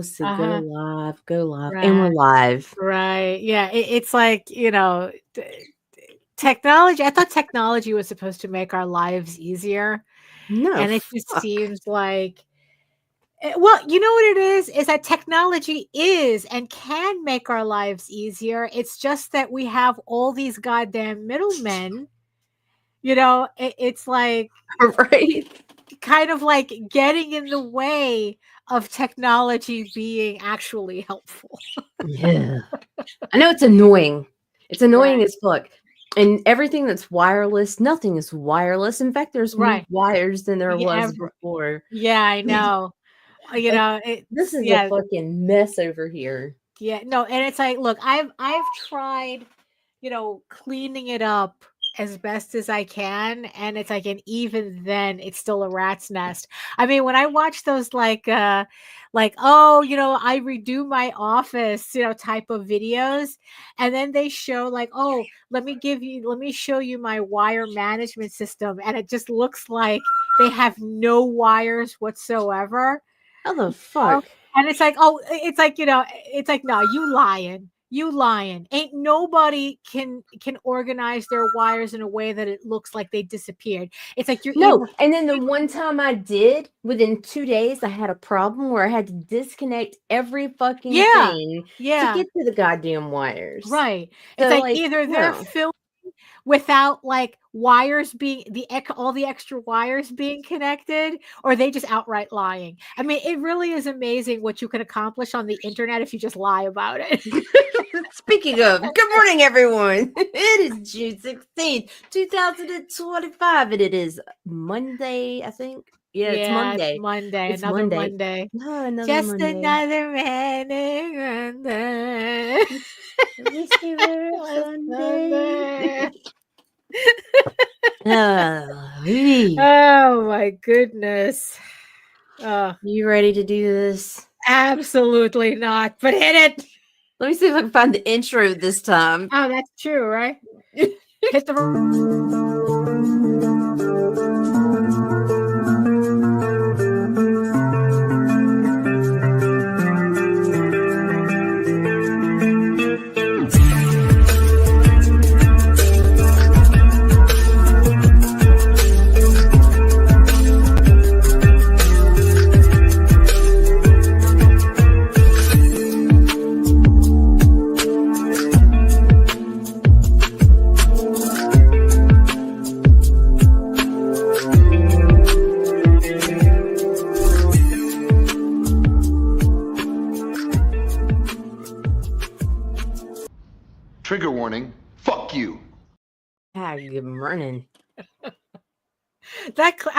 So go live, and we're Right. live. Right. Yeah. It's like, technology. I thought technology was supposed to make our lives easier. No, And it just fuck. seems like, well, you know what it is that technology is and can make our lives easier. It's just that we have all these goddamn middlemen. It's like Right? kind of like getting in the way of technology being actually helpful. Yeah. I know it's annoying. It's annoying Right. as fuck. And everything that's wireless, nothing is wireless. In fact, there's more Right. wires than there Yeah, was before. yeah, I know. Like, this It's is a yeah, fucking mess over here. yeah, no, and it's like, look, I've tried, cleaning it up as best as I can, and it's like, and even then, it's still a rat's nest. I mean, when I watch those oh, I redo my office, type of videos, and then they show like, oh, let me show you my wire management system, and it just looks like they have no wires whatsoever. How the Oh, fuck? and it's like, oh, it's like, it's like, no, you lying. You lying. Ain't nobody can organize their wires in a way that it looks like they disappeared. It's like you're No, either and then the one time I did, within 2 days, I had a problem where I had to disconnect every fucking yeah, thing to yeah, get to the goddamn wires. right. It's So, like like, either they're no. filming without like wires being all the extra wires being connected, or they just outright lying. I mean, it really is amazing what you can accomplish on the internet if you just lie about it. Speaking of, good morning, everyone. It is June 16th, 2025, and it is Monday, I think. Yeah, it's Yeah, it's Monday. Monday, It's another Monday. Monday. Oh, another Just Monday. another manic Monday. Wish it were a Last Sunday. Sunday. Wee. Oh my goodness. Oh, You ready to do this? absolutely not. But hit it. Let me see if I can find the intro this time. Oh, that's true, right? Hit the Trigger warning. Fuck you. Good morning. I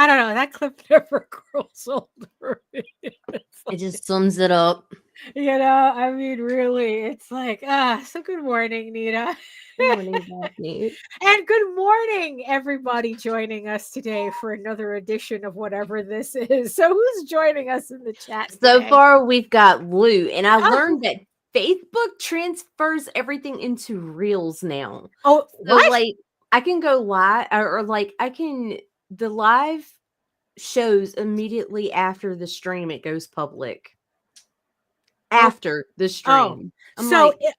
don't know. That clip never grows older. It just sums it up. I mean, really, it's like, so good morning, Nita. Good morning, Daphne. And good morning, everybody joining us today for another edition of whatever this is. So, who's joining us in the chat So today? far, we've got Lou, and I Oh, learned that Facebook transfers everything into Reels now. oh, So, what? like, I can go live, or like, the live shows immediately after the stream, it goes public. Oh, After the oh, stream. I'm so, like,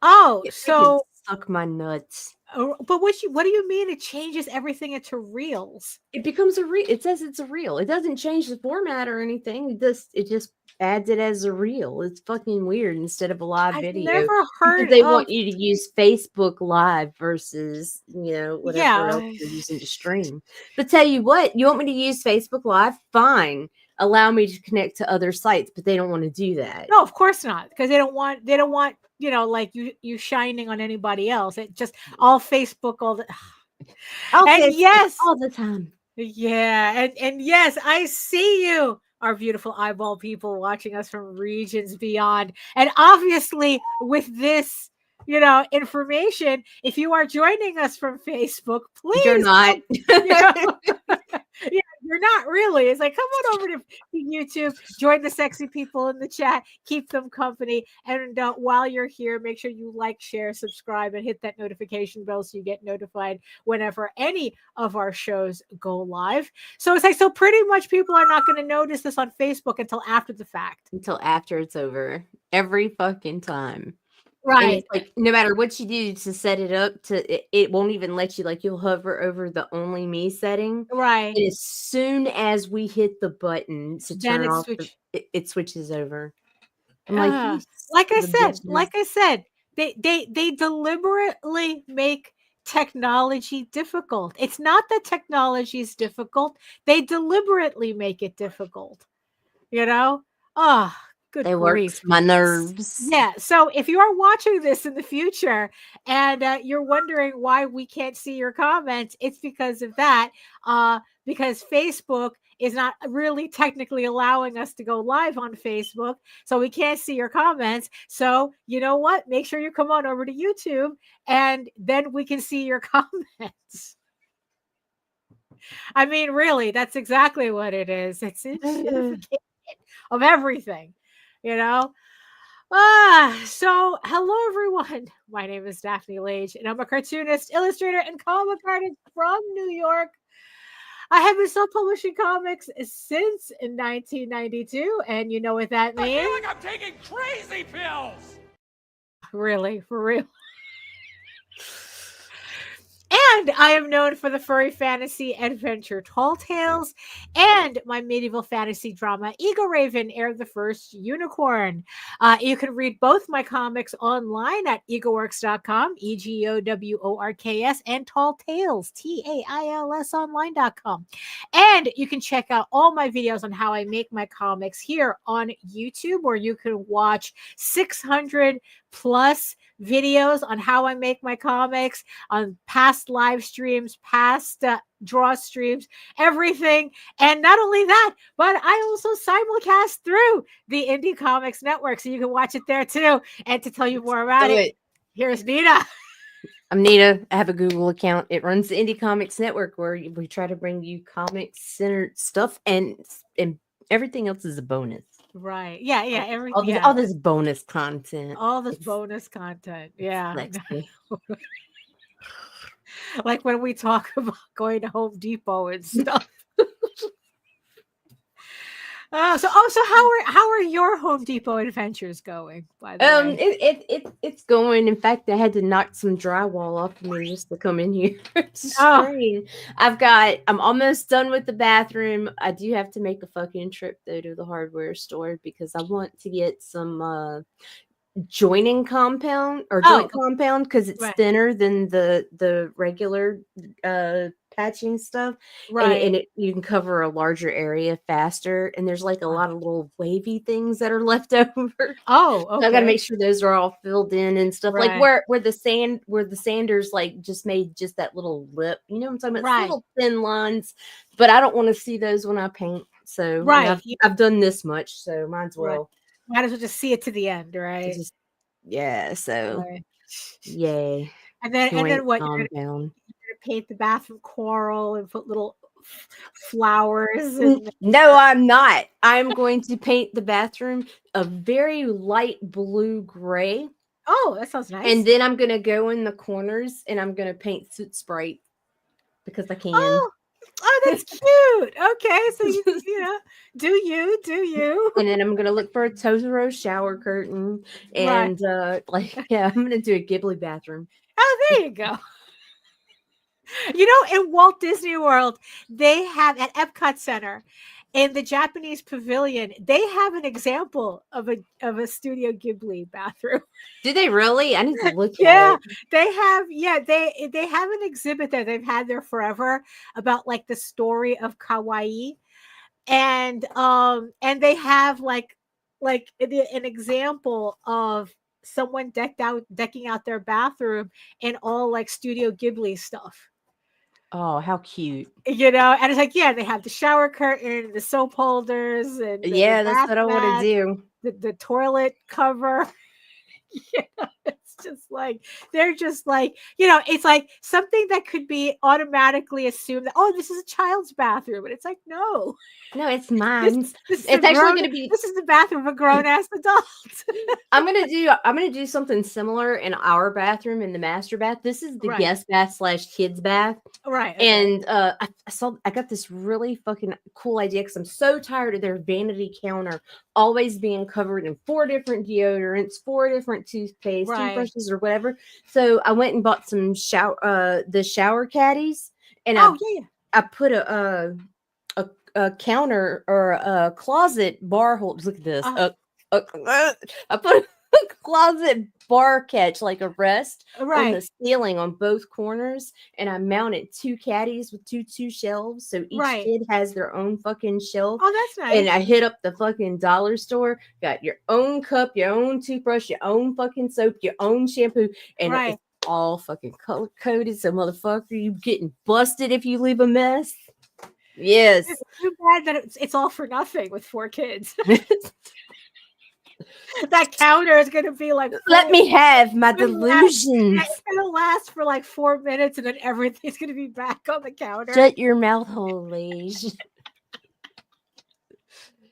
oh, it can so, suck my nuts. but what do you mean it changes everything into reels? It becomes a reel. It says it's a reel. It doesn't change the format or anything. It just adds it as a reel. It's fucking weird instead of a live I've video never because heard they of, want you to use Facebook Live versus, whatever else yeah. they're using to stream. But tell you what, you want me to use Facebook Live? Fine. Allow me to connect to other sites, but they don't want to do that. No, of course not, because they don't want, like you shining on anybody else. It just all Facebook, all the, I'll and Facebook yes, all the time. yeah, and yes, I see you, our beautiful eyeball people watching us from regions beyond. And obviously, with this, information, if you are joining us from Facebook, You're please, not. you know, yeah, You're not really. It's like, come on over to YouTube, join the sexy people in the chat, keep them company. And while you're here, make sure you like, share, subscribe, and hit that notification bell so you get notified whenever any of our shows go live. So it's like, so pretty much people are not going to notice this on Facebook until after the fact. Until after it's over. Every fucking time. And Right. it's like, no matter what you do to set it up, it won't even let you, like, you'll hover over the only me setting. Right. And as soon as we hit the button to Then turn it off, switch. it switches over. I'm like, you like I son of said, bitches. they deliberately make technology difficult. It's not that technology is difficult. They deliberately make it difficult. You know? Oh, good They works grief. my nerves. Yeah. So if you are watching this in the future and you're wondering why we can't see your comments, it's because of that. Because Facebook is not really technically allowing us to go live on Facebook. So we can't see your comments. So you know what? Make sure you come on over to YouTube and then we can see your comments. I mean, really, that's exactly what it is. It's shitification of everything, you know? So hello everyone. My name is Daphne Lage, and I'm a cartoonist, illustrator, and comic artist from New York. I have been self-publishing comics since 1992, and you know what that means? I feel like I'm taking crazy pills. Really, for real. And I am known for the furry fantasy adventure Tall Tales and my medieval fantasy drama Eagle Raven, Heir of the First Unicorn. You can read both my comics online at egoworks.com, EGOWORKS, and Tall Tales, TAILS online.com. And you can check out all my videos on how I make my comics here on YouTube, where you can watch 600 plus videos on how I make my comics, on past live streams, past draw streams, everything. And not only that, but I also simulcast through the Indie Comics Network, so you can watch it there too. And to tell you more about it, here's Nita. I'm Nita. I have a Google account. It runs the Indie Comics Network, where we try to bring you comics-centered stuff, and everything else is a bonus. Right. Yeah. Everything. All this bonus content. All this bonus content. Yeah. Sexy. Like when we talk about going to Home Depot and stuff. So how are your Home Depot adventures going? By the way, it's going. In fact, I had to knock some drywall off of me just to come in here to screen. I'm almost done with the bathroom. I do have to make a fucking trip though to the hardware store because I want to get some joining compound or joint compound because it's thinner than the regular patching stuff, right? And you can cover a larger area faster, and there's like a lot of little wavy things that are left over. Oh, okay. So I gotta make sure those are all filled in and stuff, like where the sanders like just made just that little lip, you know what I'm talking about? Little thin lines, but I don't want to see those when I paint. So I've done this much, so might as well. Might as well just see it to the end, right? So yay. And then what? You're gonna paint the bathroom coral and put little flowers. No, I'm not. I'm going to paint the bathroom a very light blue gray. Oh, that sounds nice. And then I'm gonna go in the corners and I'm gonna paint soot sprite because I can. Oh, that's cute. Okay, so you know, do you? And then I'm gonna look for a Totoro shower curtain, and I'm gonna do a Ghibli bathroom. Oh, there you go. You know, in Walt Disney World, they have at Epcot Center, in the Japanese pavilion, they have an example of a Studio Ghibli bathroom. Do they really? I need to look at it. They have. Yeah, they have an exhibit there. They've had there forever about like the story of kawaii, and they have like an example of someone decking out their bathroom in all like Studio Ghibli stuff. Oh, how cute. You know, and it's like, they have the shower curtain, the soap holders, and that's what I want to do. The toilet cover. just like they're just like, you know, it's like something that could be automatically assumed that, oh, this is a child's bathroom, and it's like, no, No, it's mine. this is It's a actually grown, going to be. this is the bathroom of a grown ass adult. I'm gonna do something similar in our bathroom in the master bath. This is the Right. guest bath / kids bath. Right. Okay. And I got this really fucking cool idea because I'm so tired of their vanity counter always being covered in 4 different deodorants, 4 different toothpaste, Right. toothbrushes, or whatever. So I went and bought some the shower caddies, and I put a counter or a closet bar hold. Look at this. I put a closet bar catch, like a rest, on the ceiling on both corners, and I mounted 2 caddies with two shelves, so each kid has their own fucking shelf. Oh, that's nice. And I hit up the fucking dollar store, got your own cup, your own toothbrush, your own fucking soap, your own shampoo, and it's all fucking color coded. So motherfucker, you getting busted if you leave a mess. Yes. It's too bad that it's all for nothing with 4 kids. That counter is going to be like, let me have my delusions. It's going to last for like 4 minutes, and then everything's going to be back on the counter. Shut your mouth hole, Lage.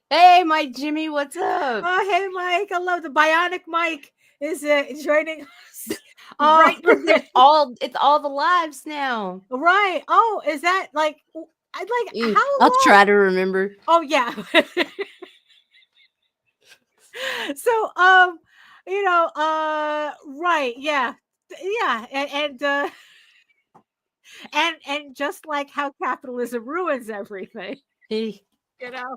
Hey, Mike Jimmy, what's up? Oh, hey, Mike. I love the bionic Mike is joining us. Right, it's all the lives now. Right. Oh, is that like? I'd like. How long? I'll try to remember. Oh yeah. So you know, right, yeah, and just like how capitalism ruins everything, you know.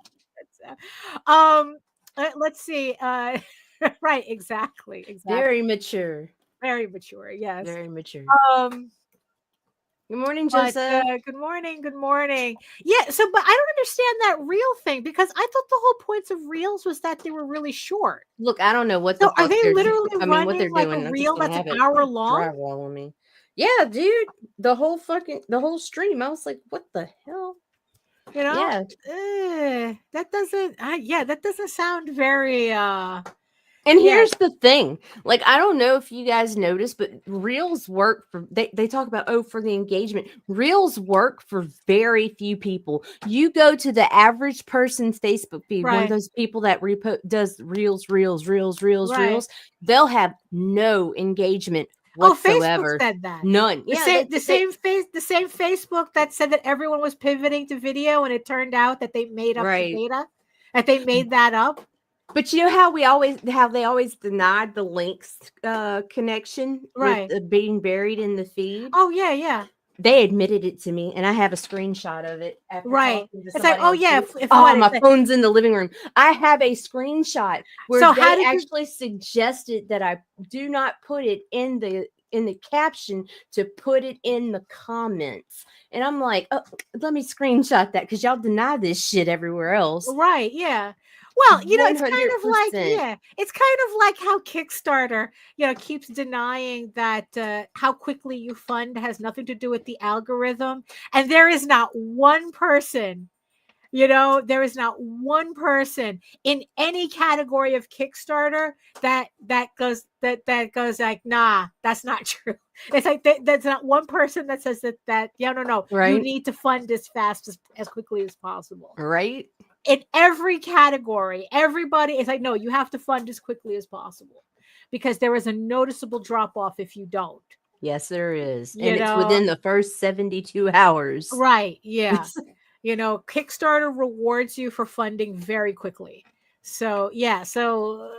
Let's see. Right, exactly. Very mature. Very mature. Yes. Very mature. Good morning, Joseph. Good morning. Good morning. Yeah. So, but I don't understand that reel thing, because I thought the whole points of reels was that they were really short. Look, I don't know what So the fuck are they literally doing. running what they're like doing. a reel that's an hour long? Drywall on me. Yeah, dude. The whole stream. I was like, what the hell? You know? Yeah. That doesn't sound very And here's the thing. Like, I don't know if you guys noticed, but reels work for they talk about for the engagement. Reels work for very few people. You go to the average person's Facebook feed, one of those people that does reels, they'll have no engagement whatsoever. Facebook said that. None. The same Facebook that said that everyone was pivoting to video, and it turned out that they made up the data, that they made that up. But you know how they always denied the links connection with being buried in the feed? Oh yeah. They admitted it to me, and I have a screenshot of it. It's like, oh yeah, my phone's in the living room. I have a screenshot where they actually suggested that I do not put it in the caption, to put it in the comments. And I'm like, oh, let me screenshot that, because y'all deny this shit everywhere else. Right, yeah. Well, you know, it's kind of like, it's kind of like how Kickstarter, you know, keeps denying that how quickly you fund has nothing to do with the algorithm. And there is not one person, you know, there is not one person in any category of Kickstarter that goes like, nah, that's not true. It's like that's not one person that says that no, you need to fund as fast as quickly as possible. Right. In every category, everybody is like, no, you have to fund as quickly as possible, because there is a noticeable drop off if you don't. Yes, there is. And it's within the first 72 hours. Right. Yeah. You know, Kickstarter rewards you for funding very quickly. So, yeah. So,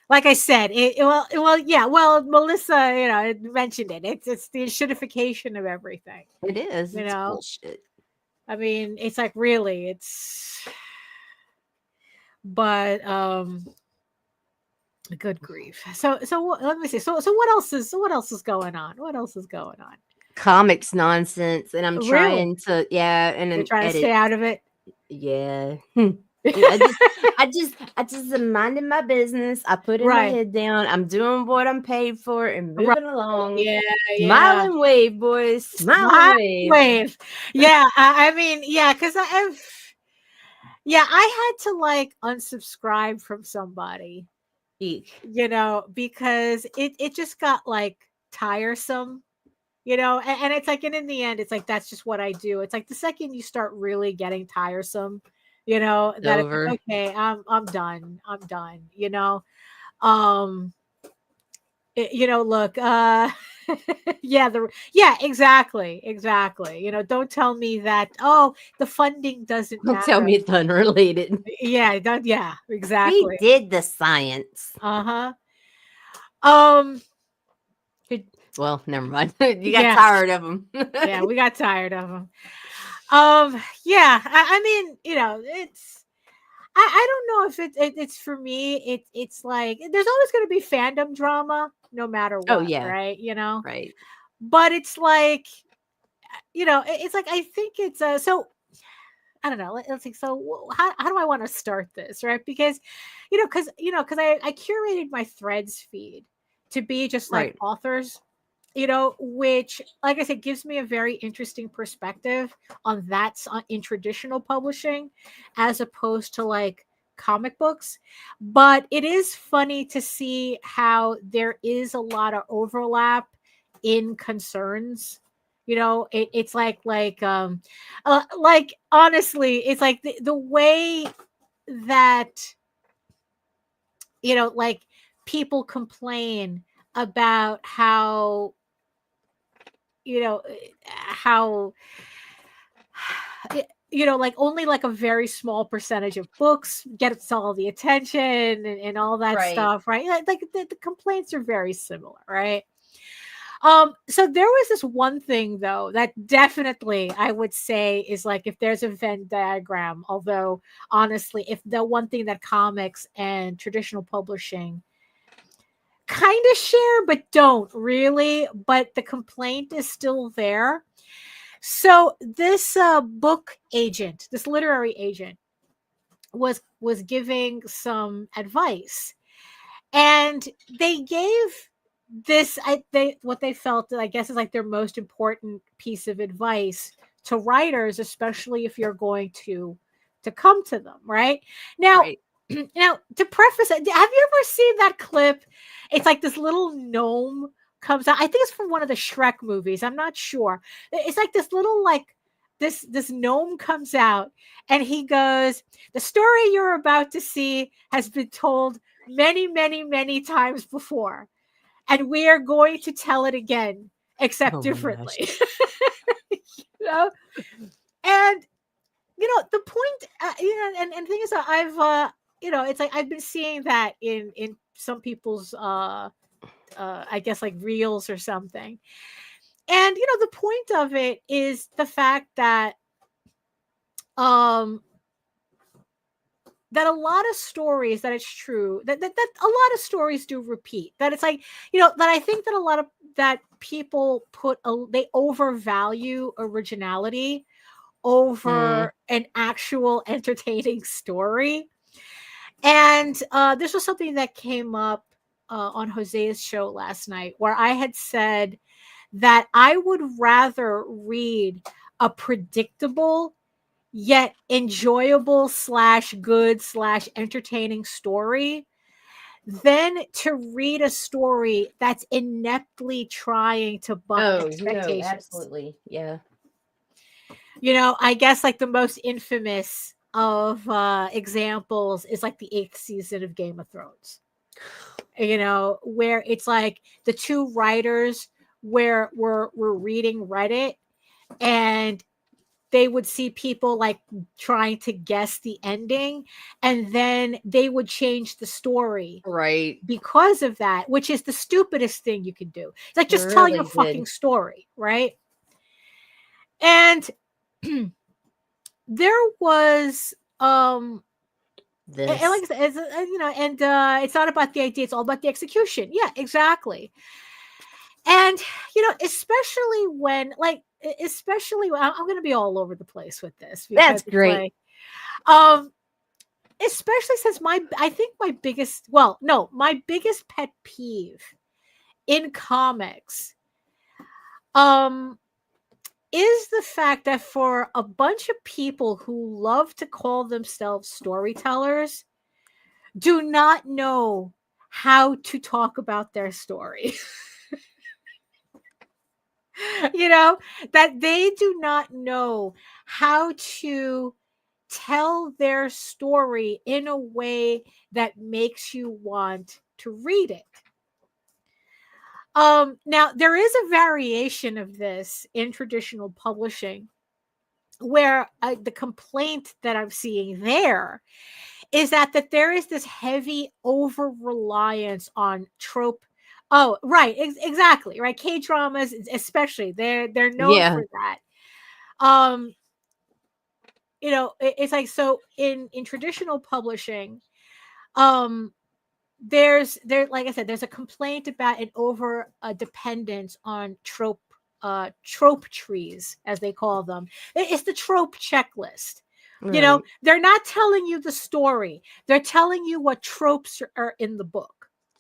like I said, Melissa, you know, mentioned it. It's the shitification of everything. It is. You it's know, bullshit. I mean, it's like, really, but good grief. So let me see. So what else is going on? What else is going on? Comics nonsense, and I'm trying to and you're trying to stay out of it. Yeah. I just am minding my business. I put my head down. I'm doing what I'm paid for and moving along. Yeah. Smile and wave, boys. Smile and wave. Yeah. I mean, yeah, because I had to like unsubscribe from somebody Eek. because it just got like tiresome, and it's like, and in the end, it's like, that's just what I do. It's like the second you start really getting tiresome, It's that it's over. like, okay, I'm done. I'm done. Um, look, yeah, exactly. Don't tell me that, oh, the funding doesn't Don't tell matter. me it's unrelated. Yeah, We exactly. did the science. Uh-huh. Um, Well, never mind. You got yeah, tired of them. yeah, we got tired of them. Yeah, I mean, it's, I don't know if it's for me. It's like there's always going to be fandom drama, no matter Oh, what, yeah. right? Right. But it's like, it's like, I think it's so. I don't know. Let's think. So, how do I want to start this, right? Because, because I curated my Threads feed to be just like Right. authors, which, like I said, gives me a very interesting perspective on in traditional publishing, as opposed to like comic books. But it is funny to see how there is a lot of overlap in concerns. It's like honestly, it's like the way that, like, people complain about how, how like only like a very small percentage of books gets all the attention, and all that Right. stuff, right? Like the complaints are very similar, right? So there was this one thing though that definitely I would say is like, if there's a Venn diagram, although honestly, if the one thing that comics and traditional publishing kind of share but don't really, but the complaint is still there. So this this literary agent was giving some advice, and they gave what they felt, I guess, is like their most important piece of advice to writers, especially if you're going to come to them, right? Now, Right. now, to preface it, have you ever seen that clip? It's like this little gnome comes out. I think it's from one of the Shrek movies. I'm not sure. It's like this little, like, this gnome comes out, and he goes, "The story you're about to see has been told many, many, many times before, and we are going to tell it again, except Oh my gosh. differently." you know? And the point, and the thing is that I've it's like I've been seeing that in some people's I guess like reels or something. And the point of it is the fact that um that a lot of stories, that it's true that a lot of stories do repeat, that it's like, that I think that a lot of that people they overvalue originality Mm. over an actual entertaining story. And this was something that came up on Jose's show last night, where I had said that I would rather read a predictable yet enjoyable slash good slash entertaining story than to read a story that's ineptly trying to buck Oh, no, expectations. absolutely. Yeah. I guess like the most infamous of examples is like the 8th season of Game of Thrones. Where it's like the two writers where were reading Reddit, and they would see people like trying to guess the ending, and then they would change the story Right. because of that, which is the stupidest thing you can do. It's like, just tell your Really fucking good. story, right? And there was and like This. I said, and it's not about the idea, it's all about the execution. Yeah, exactly. And especially when, like, especially when I'm going to be all over the place with this, because That's it's great. like, especially since I think my biggest, well, no, my biggest pet peeve in comics is the fact that for a bunch of people who love to call themselves storytellers, do not know how to talk about their story. That they do not know how to tell their story in a way that makes you want to read it. Now there is a variation of this in traditional publishing where the complaint that I'm seeing there is that there is this heavy over reliance on trope. Oh, right, exactly, right. K dramas, especially, they're known for that. It's like, so in traditional publishing, like I said, there's a complaint about an over dependence on trope trees, as they call them. It's the trope checklist. Right. They're not telling you the story. They're telling you what tropes are in the book.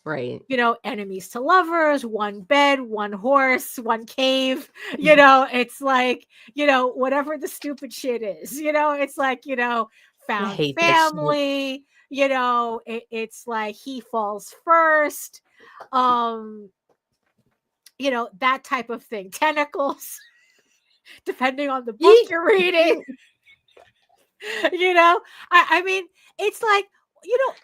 Right. Enemies to lovers, one bed, one horse, one cave. It's like, whatever the stupid shit is. It's like, found family. It's like he falls first. That type of thing. Tentacles, depending on the book you're reading. I mean, it's like,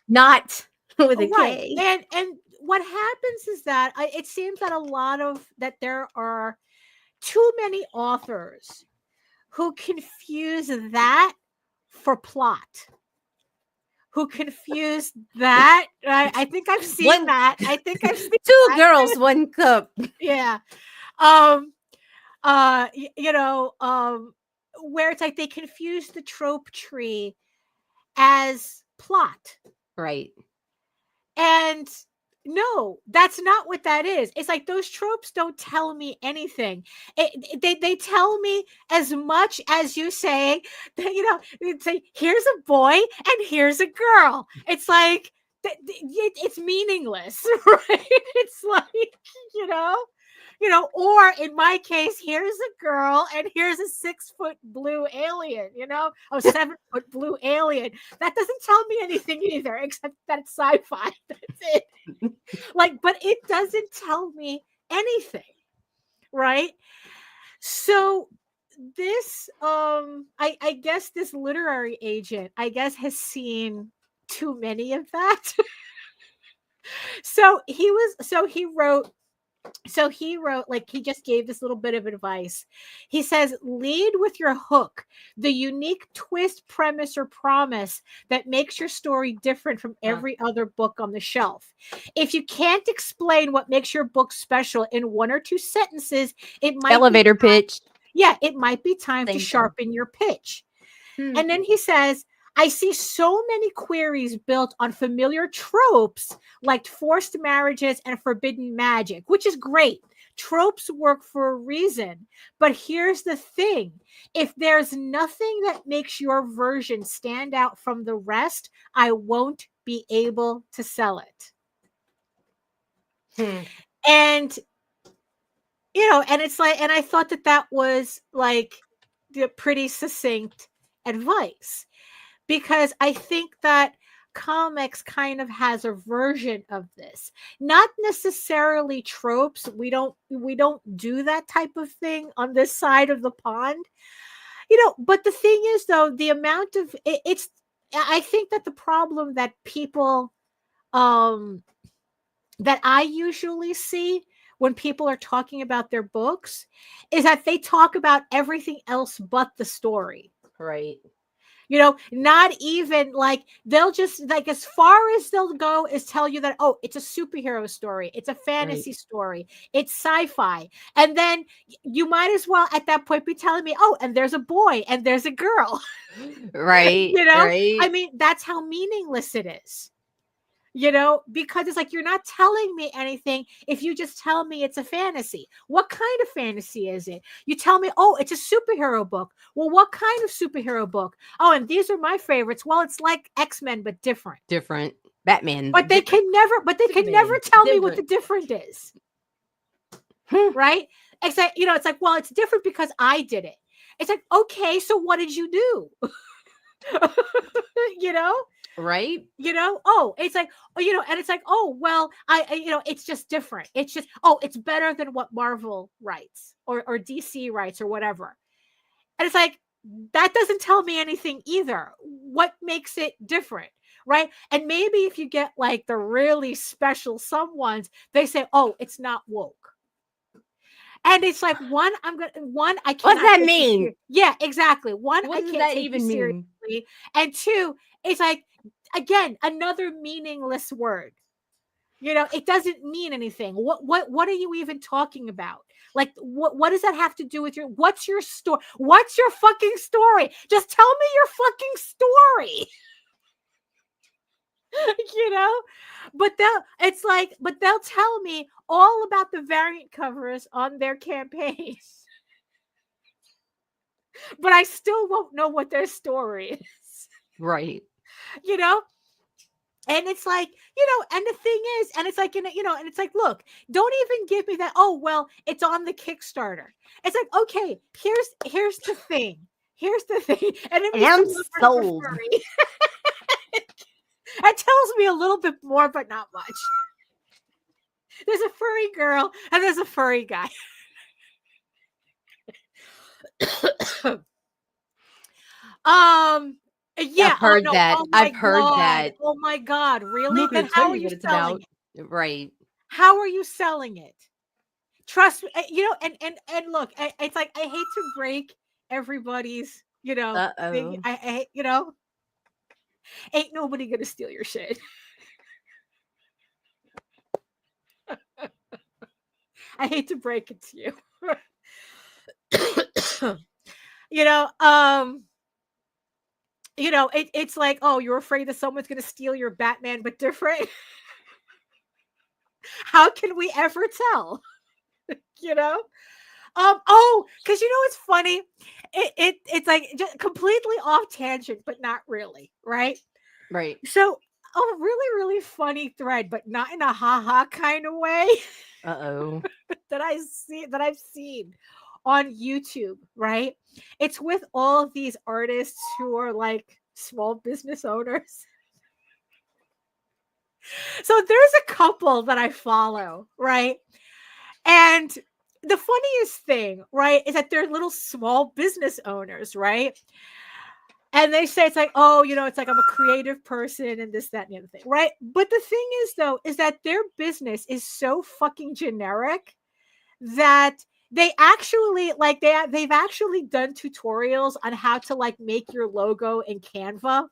not with a right. K. And what happens is that it seems that there are too many authors who confuse that for plot. Who confuse that? I think I've seen that. I think I've seen two girls, one cup. Yeah. Where it's like they confuse the trope tree as plot. Right. And no, that's not what that is. It's like those tropes don't tell me anything. They tell me as much as you say, it's like, here's a boy and here's a girl. It's like, it's meaningless, right? It's like, or in my case, here's a girl and here's a 6-foot blue alien, a 7-foot blue alien. That doesn't tell me anything either, except that it's sci-fi. That's it. But it doesn't tell me anything, right? So this, I guess this literary agent, has seen too many of that. So he wrote, like, he just gave this little bit of advice. He says, lead with your hook, the unique twist, premise, or promise that makes your story different from every other book on the shelf. If you can't explain what makes your book special in 1 or 2 sentences, it might elevator pitch. Yeah, it might be time to sharpen your pitch. And then he says, I see so many queries built on familiar tropes like forced marriages and forbidden magic, which is great. Tropes work for a reason. But here's the thing. If there's nothing that makes your version stand out from the rest, I won't be able to sell it. And, and it's like, and I thought that was like the pretty succinct advice. Because I think that comics kind of has a version of this, not necessarily tropes. We don't do that type of thing on this side of the pond, but the thing is, though, the amount of it's, I think that the problem that people, that I usually see when people are talking about their books is that they talk about everything else but the story. Right. Not even like, they'll just, like, as far as they'll go is tell you that, oh, it's a superhero story, it's a fantasy story, it's sci-fi. And then you might as well at that point be telling me, oh, and there's a boy and there's a girl. Right. Right. I mean, that's how meaningless it is. Because it's like, you're not telling me anything if you just tell me it's a fantasy. What kind of fantasy is it? You tell me, oh, it's a superhero book. Well, what kind of superhero book? Oh, and these are my favorites. Well, it's like X-Men, but different. Batman. But they can never tell me what the different is. Right? Except, it's like, well, it's different because I did it. It's like, okay, so what did you do? you know? Right? Oh, it's like, and it's like, oh, well, it's just different. It's just, oh, it's better than what Marvel writes or DC writes or whatever. And it's like, that doesn't tell me anything either. What makes it different? Right. And maybe if you get like the really special someones, they say, oh, it's not woke. And it's like, one, I can't. What does that mean? Yeah, exactly. One, What I does can't that take even you mean? seriously. And two, it's like, again, another meaningless word. It doesn't mean anything. What are you even talking about? Like, what does that have to do with what's your story? What's your fucking story? Just tell me your fucking story. But they'll tell me all about the variant covers on their campaigns. But I still won't know what their story is. Right. And it's like, and the thing is, and it's like, and it's like, look, don't even give me that. Oh, well, it's on the Kickstarter. It's like, okay, here's the thing. Here's the thing. And I'm sold. That tells me a little bit more, but not much. There's a furry girl and there's a furry guy. Yeah, I've heard that. Oh my I've heard God. that. Oh my God, really? I'm not Then gonna tell how are you you what it's selling about. it? Right. How are you selling it? Trust me, and look, it's like, I hate to break everybody's, thing. Uh-oh. I ain't nobody gonna steal your shit. I hate to break it to you. It's like, oh, you're afraid that someone's gonna steal your Batman, but different. How can we ever tell? Oh, because it's funny. It's like just completely off tangent, but not really, right? Right. So a really, really funny thread, but not in a ha-ha kind of way. Uh-oh. that I've seen on YouTube, right? It's with all of these artists who are like small business owners. So there's a couple that I follow, right? And the funniest thing, right, is that they're little small business owners, right? And they say it's like, oh, it's like, I'm a creative person and this, that, and the other thing, right? But the thing is, though, is that their business is so fucking generic that they actually like they've actually done tutorials on how to like make your logo in Canva.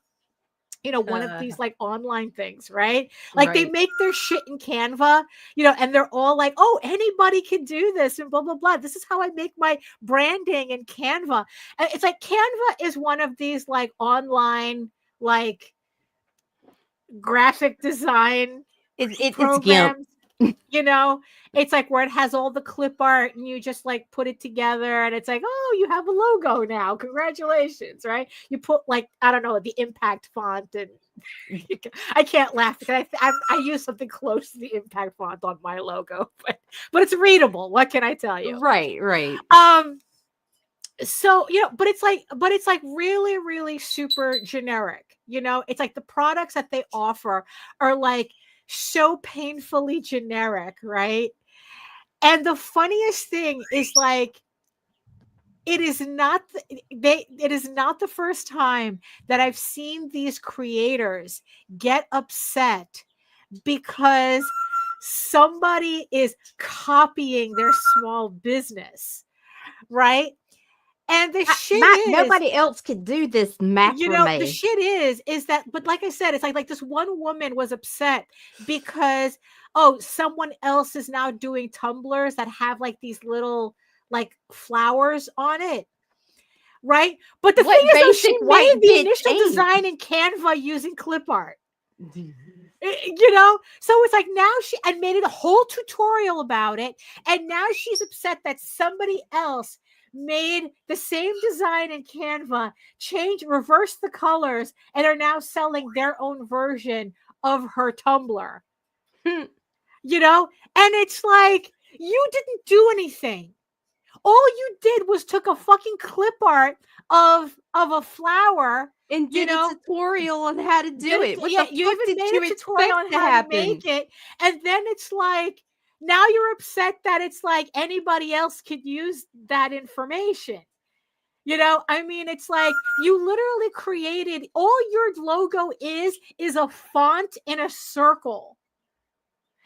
One of these like online things, right? Like they Right. make their shit in Canva, and they're all like, oh, anybody can do this and blah, blah, blah. This is how I make my branding in Canva. And it's like Canva is one of these like online, like graphic design It's GIMP. programs. It's like where it has all the clip art and you just like put it together and it's like, oh, you have a logo now. Congratulations, right? You put like, I don't know, the impact font and I can't laugh because I use something close to the impact font on my logo, but it's readable. What can I tell you? Right, right. So, but it's like really, really super generic. It's like the products that they offer are like so painfully generic, right? And the funniest thing is like it is not the first time that I've seen these creators get upset because somebody is copying their small business, right? And the shit is nobody else could do this macrame. the shit is that, but like I said, it's like this one woman was upset because, oh, someone else is now doing tumblers that have like these little like flowers on it. Right. But the thing is, though, she made the initial design in Canva using clip art. So it's like now and made it a whole tutorial about it. And now she's upset that somebody else made the same design in Canva, reverse the colors, and are now selling their own version of her Tumblr. And it's like, you didn't do anything. All you did was took a fucking clip art of a flower and did a tutorial on how to do it. What the you fuck even did made you a tutorial on expect to how to happen? make it, and then it's like now you're upset that it's like anybody else could use that information. I mean, it's like you literally created, all your logo is a font in a circle.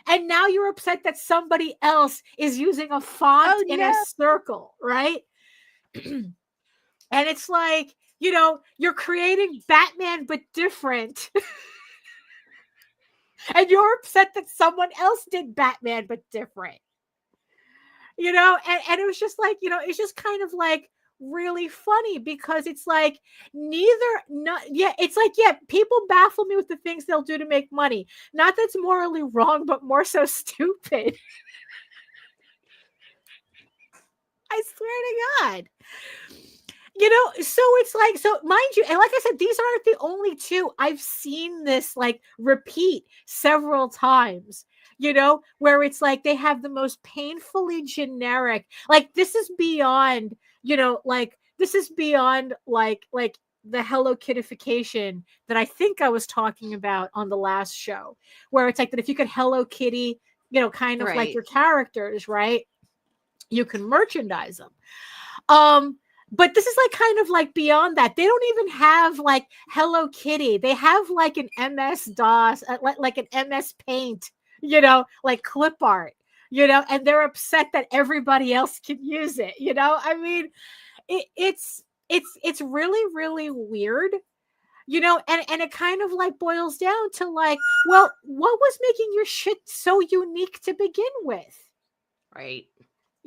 And now you're upset that somebody else is using a font in a circle, right? And it's like, you're creating Batman but different. And you're upset that someone else did Batman but different. And it was just like, it's just kind of like really funny because it's like it's like, people baffle me with the things they'll do to make money. Not that's morally wrong, but more so stupid. I swear to God. So it's like, so mind you, and like I said, these aren't the only two. I've seen this like repeat several times, where it's like they have the most painfully generic, like this is beyond, this is beyond like the Hello Kittification that I think I was talking about on the last show, where it's like that if you could Hello Kitty, kind of like your characters, right? You can merchandise them. But this is like kind of like beyond that. They don't even have like Hello Kitty. They have like an MS DOS, like an MS Paint, like clip art, and they're upset that everybody else can use it. I mean, it's really, really weird, and it kind of like boils down to like, well, what was making your shit so unique to begin with? Right.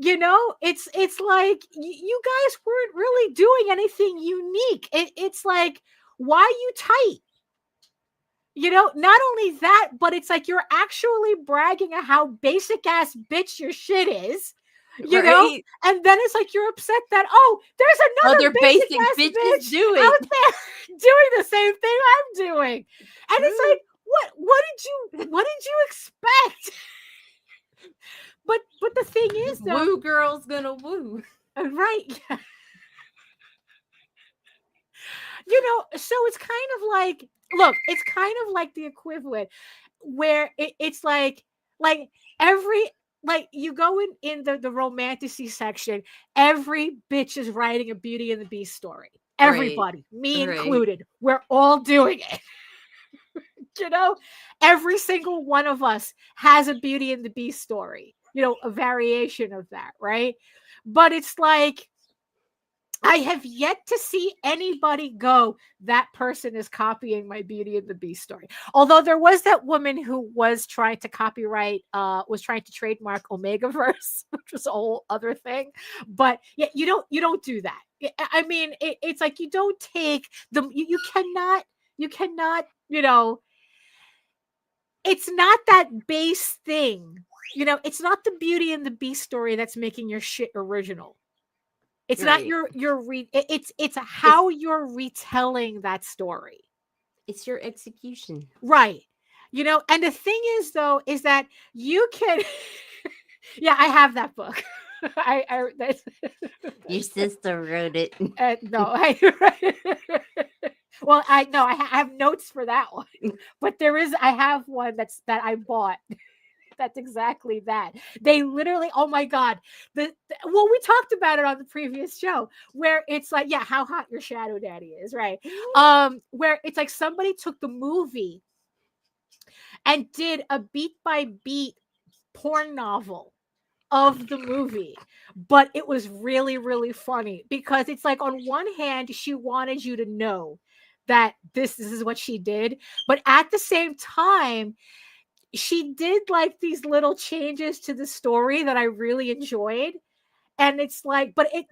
It's like you guys weren't really doing anything unique. It's like, why you tight? Not only that, but it's like you're actually bragging at how basic ass bitch your shit is. And then it's like you're upset that, there's another other basic ass bitches bitch do it out there doing the same thing I'm doing. And it's like, what did you expect? But the thing is, though, woo girl's gonna woo, right? Yeah. So it's kind of like, look, it's kind of like the equivalent where it's like every, like you go in the romanticy section, every bitch is writing a Beauty and the Beast story. Everybody, me included, we're all doing it. Every single one of us has a Beauty and the Beast story, a variation of that, right? But it's like, I have yet to see anybody go, that person is copying my Beauty and the Beast story. Although there was that woman who was trying to copyright, was trying to trademark Omegaverse, which was a whole other thing. But yeah, you don't do that. I mean, it's like you don't take the, you cannot, it's not that base thing. It's not the Beauty and the Beast story that's making your shit original. It's not it's how you're retelling that story. It's your execution. Right. And the thing is, though, is that you can yeah, I have that book. That's Your sister wrote it. No, well, I have notes for that one. But I have one that I bought. That's exactly that. They literally, oh my God. Well, we talked about it on the previous show where it's like, yeah, how hot your shadow daddy is, right? Where it's like somebody took the movie and did a beat by beat porn novel of the movie, but it was really, really funny because it's like, on one hand, she wanted you to know that this is what she did, but at the same time, she did like these little changes to the story that I really enjoyed. And it's like, but it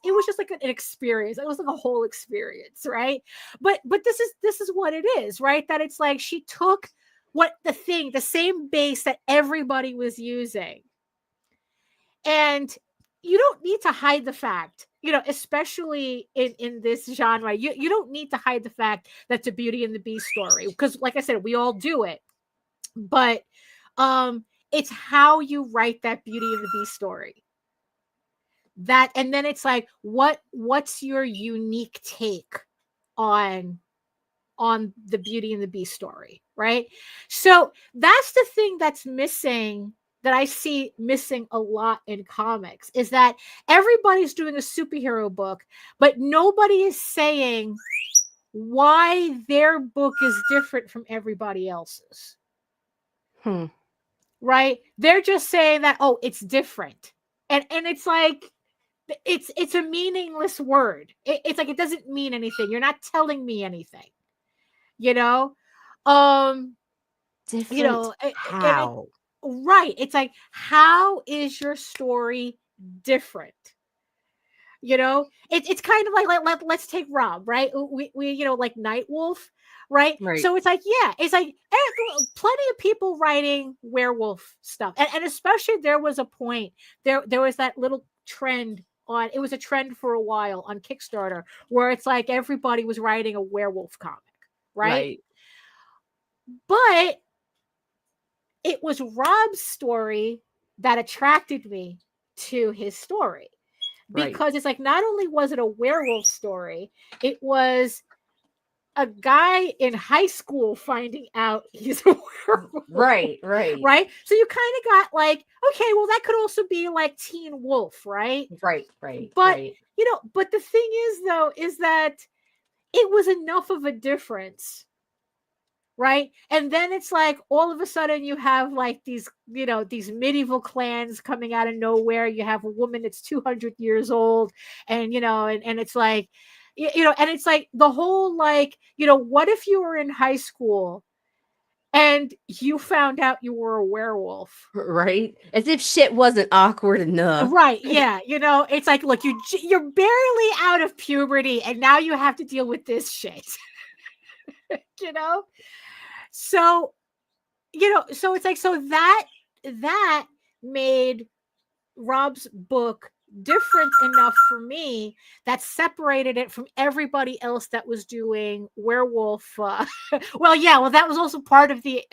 was just like an experience. It was like a whole experience, right? But this is what it is, right? That it's like she took the same base that everybody was using. And you don't need to hide the fact, especially in this genre, you don't need to hide the fact that's a Beauty and the Beast story. Because like I said, we all do it. But it's how you write that Beauty and the Beast story. that, and then it's like, what's your unique take on the Beauty and the Beast story, right? So that's the thing that's missing, that I see missing a lot in comics, is that everybody's doing a superhero book, but nobody is saying why their book is different from everybody else's. Right? They're just saying that, oh, it's different. And it's like, it's a meaningless word. It's like, it doesn't mean anything. You're not telling me anything. You know? Different You know, how? Right. It's like, how is your story different? You know, it's kind of like, let's take Rob, right? We you know, like Nightwolf, right? Right. So it's like, yeah, it's like plenty of people writing werewolf stuff, and especially there was a point, there was that little trend on, it was a trend for a while on Kickstarter, where it's like everybody was writing a werewolf comic, right? But it was Rob's story that attracted me to his story. Because it's like, not only was it a werewolf story, it was a guy in high school finding out he's a werewolf. Right. So you kind of got like, okay, well, that could also be like Teen Wolf, right? Right. But you know, but the thing is, though, is that it was enough of a difference, right? And then it's like, all of a sudden you have like these, you know, these medieval clans coming out of nowhere. You have a woman that's 200 years old, and you know, and it's like, you know, and it's like the whole, like, you know, what if you were in high school and you found out you were a werewolf? Right. As if shit wasn't awkward enough. Right. Yeah. You know, it's like, look, you're barely out of puberty, and now you have to deal with this shit. You know? So, you know, so it's like, so that made Rob's book different enough for me, that separated it from everybody else that was doing werewolf. Well, that was also part of the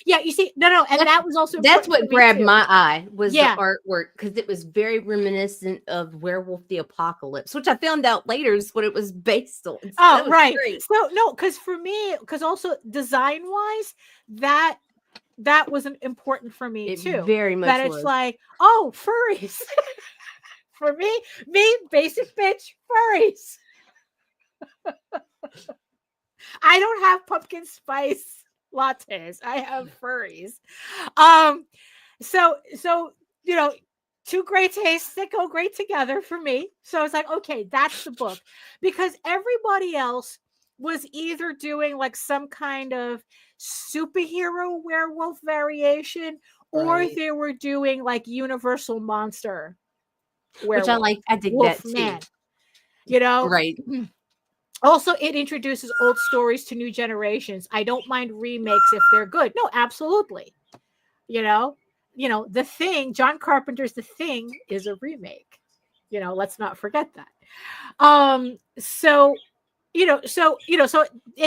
yeah, you see, no, and that was also, that's what grabbed my eye, was the artwork, because it was very reminiscent of Werewolf the Apocalypse, which I found out later is what it was based on. So oh, right. Great. So no, because for me, because also design wise, that was important for me too. Very much that it's like, oh, furries. For me, basic bitch, furries. I don't have pumpkin spice lattes. I have furries. So you know, two great tastes that go great together for me. So it's like, okay, that's the book, because everybody else was either doing like some kind of superhero werewolf variation, or they were doing like universal monster werewolf, which I dig wolf that man, too. you know. Right. Also, it introduces old stories to new generations. I don't mind remakes if they're good. No, absolutely. You know, The Thing, John Carpenter's The Thing, is a remake. You know, let's not forget that. So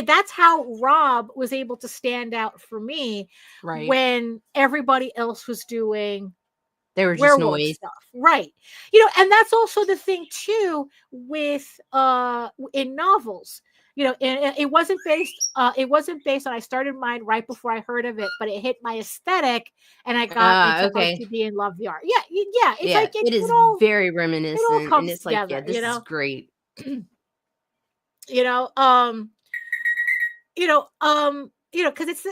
that's how Rob was able to stand out for me, when everybody else was doing, they were just werewolf noise stuff, right? You know, and that's also the thing too with in novels. You know, it wasn't based on, I started mine right before I heard of it, but it hit my aesthetic, and I got into OCD and love the art. Yeah, it's like it is very reminiscent, it all comes and it's together, like, this is great. Because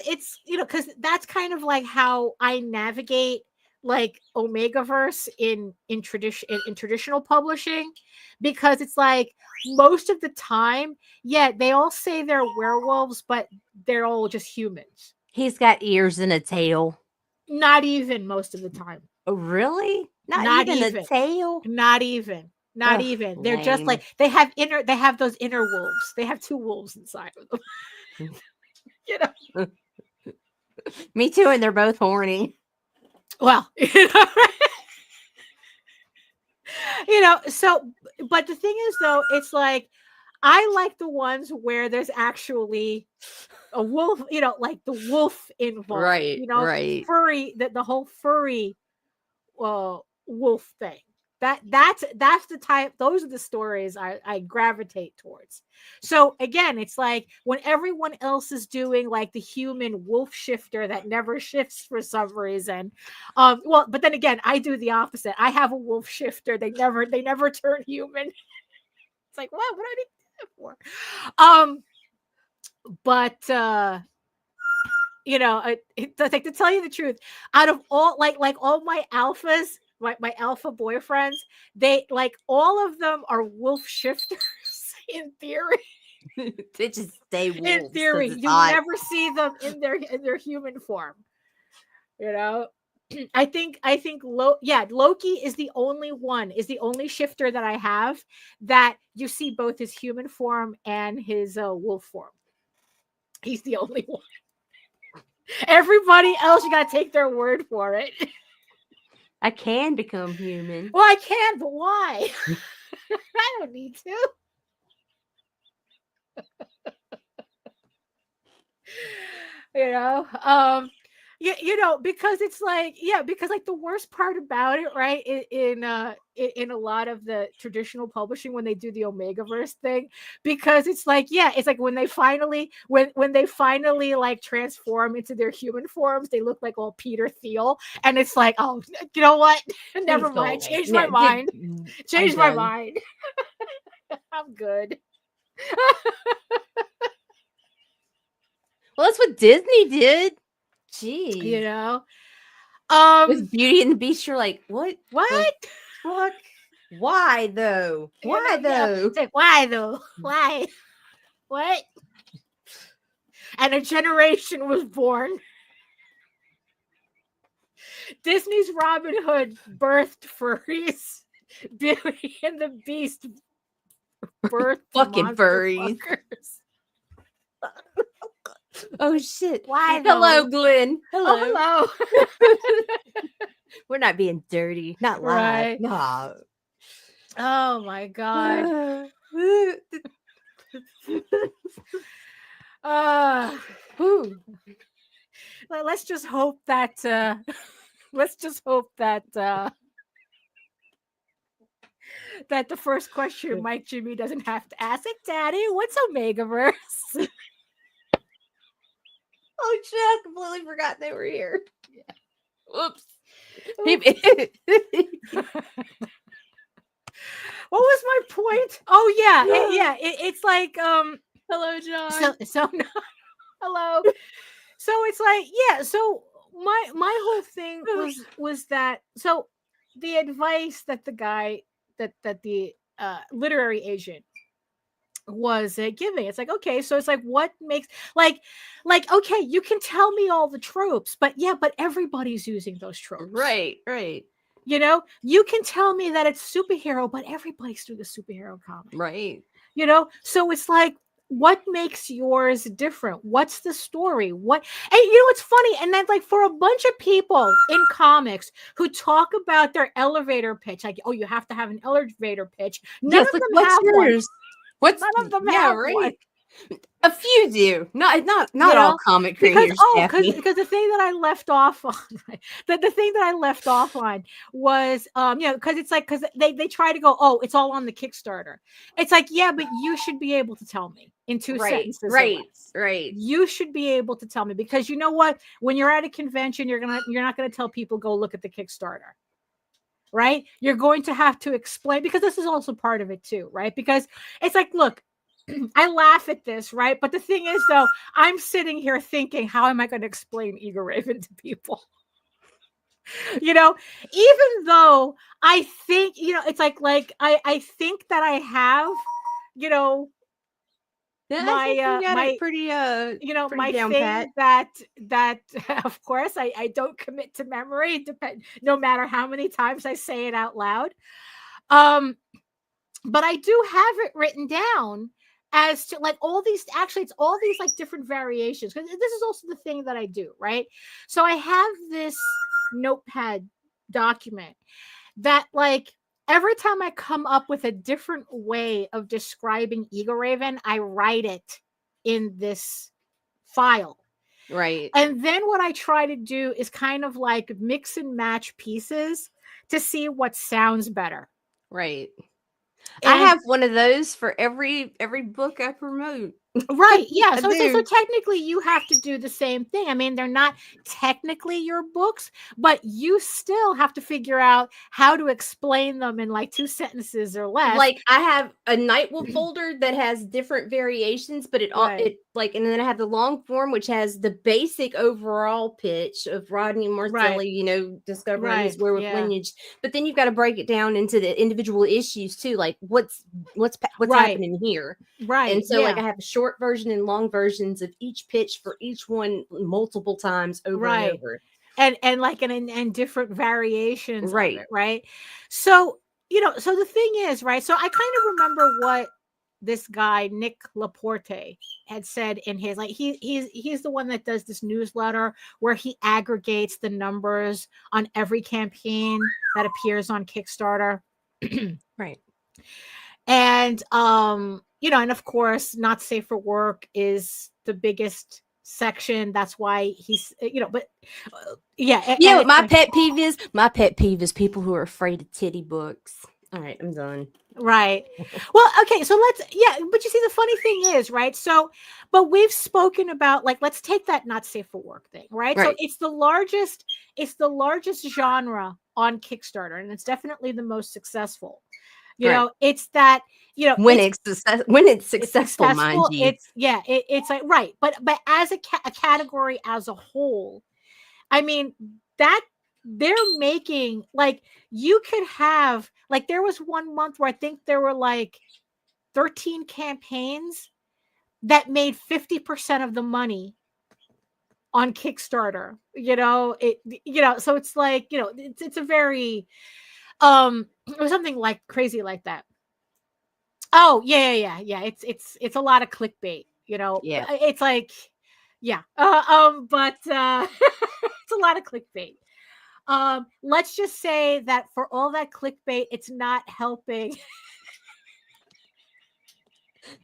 it's because that's kind of like how I navigate like Omegaverse in traditional publishing, because it's like, most of the time, they all say they're werewolves, but they're all just humans. He's got ears and a tail. Not even most of the time. Oh, really? Not even a tail? Not even. Not even. They're just like, they have those inner wolves. They have two wolves inside of them. You know. Me too, and they're both horny. Well, so, but the thing is, though, it's like, I like the ones where there's actually a wolf, like the wolf involved, right. furry, the whole furry wolf thing. That's the type, those are the stories I gravitate towards. So again, it's like when everyone else is doing like the human wolf shifter that never shifts for some reason. Well, but then again, I do the opposite. I have a wolf shifter. They never turn human. It's like, what do I need that for? But it's like, to tell you the truth, out of all like all my alphas, my alpha boyfriends, they like all of them are wolf shifters in theory. They just stay wolves. In theory, you never see them in their human form. I think Loki is the only shifter that I have that you see both his human form and his wolf form. He's the only one. Everybody else, you gotta take their word for it. I can become human. Well, I can, but why? I don't need to. Because it's like, because like the worst part about it, right, in a lot of the traditional publishing when they do the Omegaverse thing, because it's like, it's like when they finally like transform into their human forms, they look like all Peter Thiel, and it's like, oh, you know what? Never mind. Change my mind. Change my mind. I'm good. Well, that's what Disney did. Jeez. With Beauty and the Beast, you're like, what? What? Fuck? Why though? Why though? It's like, why though? Why? What? And a generation was born. Disney's Robin Hood birthed furries. Beauty and the Beast birthed fucking furries. Oh shit! Why? Hello, Glenn. Hello. Oh, hello. We're not being dirty. Not live. Right. No. Oh my god. Let's just hope that. That the first question Mike Jimmy doesn't have to ask it, Daddy. What's Omegaverse? Oh shit, I completely forgot they were here. Yeah. Oops. What was my point? Oh yeah. It's like hello, John. So no, hello. So it's like, so my whole thing was that, so the advice that the guy that the literary agent was giving, it's like, okay, so it's like, what makes like okay, you can tell me all the tropes, but everybody's using those tropes, right. You can tell me that it's superhero, but everybody's doing a superhero comic, right? So it's like, what makes yours different? What's the story? And it's funny, and then like for a bunch of people in comics who talk about their elevator pitch, like, oh, you have to have an elevator pitch. None of them have yours? None of them have one. A few do. Not all comic creators. Because the thing that I left off on, the thing that I left off on was, because it's like, because they try to go, oh, it's all on the Kickstarter. It's like, yeah, but you should be able to tell me in two sentences. Right. You should be able to tell me, because you know what? When you're at a convention, you're not gonna tell people go look at the Kickstarter. Right? You're going to have to explain, because this is also part of it too, right? Because it's like, look, I laugh at this, right? But the thing is, though, I'm sitting here thinking, how am I going to explain Eagle Raven to people? Even though I think, it's like I think that I have, my pretty my down thing pat. that of course I don't commit to memory, no matter how many times I say it out loud. But I do have it written down as to like all these, actually it's all these like different variations, because this is also the thing that I do, right? So I have this notepad document that, like, every time I come up with a different way of describing Eagle Raven, I write it in this file. Right. And then what I try to do is kind of like mix and match pieces to see what sounds better. Right. I And have one of those for every book I promote. right, yeah. I So so do. technically you have to do the same thing. I mean, they're not technically your books, but you still have to figure out how to explain them in like 2 sentences or less. Like, I have a Nightwolf folder that has different variations, but Right. and then I have the long form, which has the basic overall pitch of Rodney Right. Marcelli, discovering Right. his werewolf Yeah. lineage. But then you've got to break it down into the individual issues too, like what's Right. happening here. Right. And so, like, Yeah. I have a short version and long versions of each pitch for each one multiple times over and Right. over. And like and different variations of Right. it, right? So, so the thing is, right? So I kind of remember what this guy Nick Laporte had said in his, like, he's the one that does this newsletter where he aggregates the numbers on every campaign that appears on Kickstarter. Right. And and of course, Not Safe for Work is the biggest section. That's why he's, but yeah, and it's My like, pet peeve is people who are afraid of titty books. All right, I'm done. right. Well, okay, so but you see, the funny thing is, right? So, but we've spoken about, like, let's take that Not Safe for Work thing, right? So Right. it's the largest genre on Kickstarter, and it's definitely the most successful. Right. It's that, When it's it's successful, mind successful. you. It's like, right, but as a category as a whole, I mean, that they're making, like, you could have, like, there was one month where I think there were like 13 campaigns that made 50% of the money on Kickstarter. So it's like, it's a very it was something like crazy like that. Oh, yeah. It's a lot of clickbait, Yeah. It's like, yeah. But it's a lot of clickbait. Let's just say that for all that clickbait, it's not helping.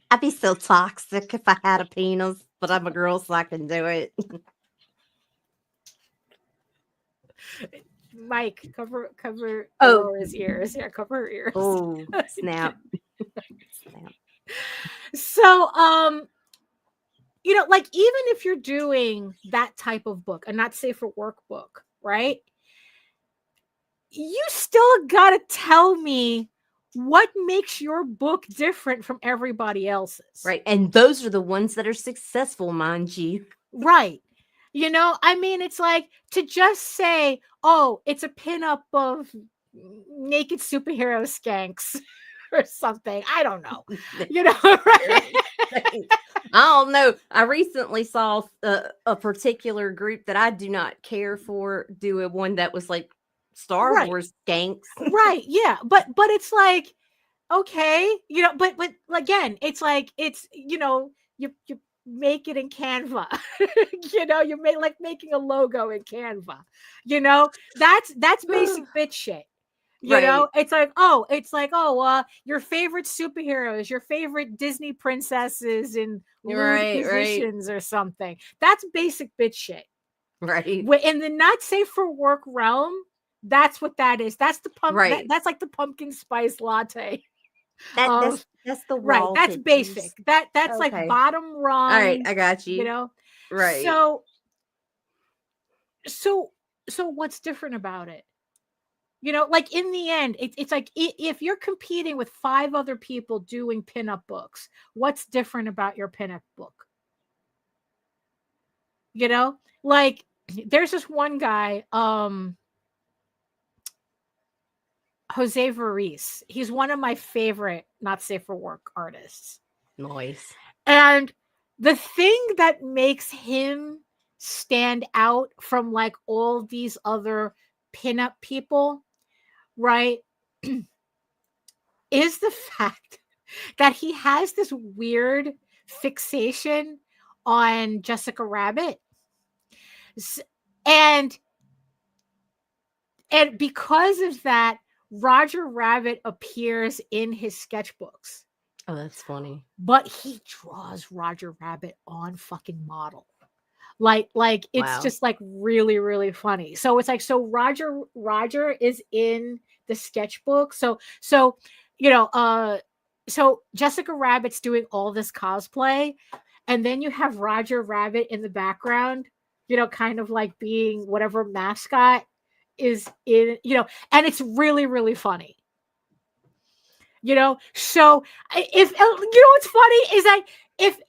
I'd be so toxic if I had a penis, but I'm a girl, so I can do it. Mike, cover Oh. Aurora's ears. Yeah, cover her ears. Oh, snap. Snap. So, like, even if you're doing that type of book, a Not Safe for Work book, right? You still gotta tell me what makes your book different from everybody else's. Right. And those are the ones that are successful, mind you. Right. I mean, it's like to just say, oh, it's a pinup of naked superhero skanks or something. I don't know. Right? I don't know. I recently saw a particular group that I do not care for do a one that was like Star Right. Wars skanks. Right. Yeah. But it's like, okay, but again, it's like, it's, you make it in Canva. You make, like, making a logo in Canva. That's basic bitch shit. Right. It's like, your favorite superheroes, your favorite Disney princesses in lewd Right. positions or something. That's basic bitch shit. Right. In the Not Safe for Work realm, that's what that is. That's the Right. that's like the pumpkin spice latte. That's the right. That's pictures. basic. That's Okay. like bottom rung. All right, I got you. Right. So what's different about it? Like, in the end, it's like, if you're competing with 5 other people doing pinup books, what's different about your pinup book? Like, there's this one guy, Jose Variz. He's one of my favorite Not Safe for Work artists. Nice. And the thing that makes him stand out from, like, all these other pinup people, right, is the fact that he has this weird fixation on Jessica Rabbit. And because of that, Roger Rabbit appears in his sketchbooks. Oh, that's funny. But he draws Roger Rabbit on fucking model. Like it's Wow. just like really, really funny. So it's like, so Roger is in the sketchbook. So you know, so Jessica Rabbit's doing all this cosplay, and then you have Roger Rabbit in the background, you know, kind of like being whatever mascot is in, you know, and it's really, really funny. You know, so if you know what's funny is that if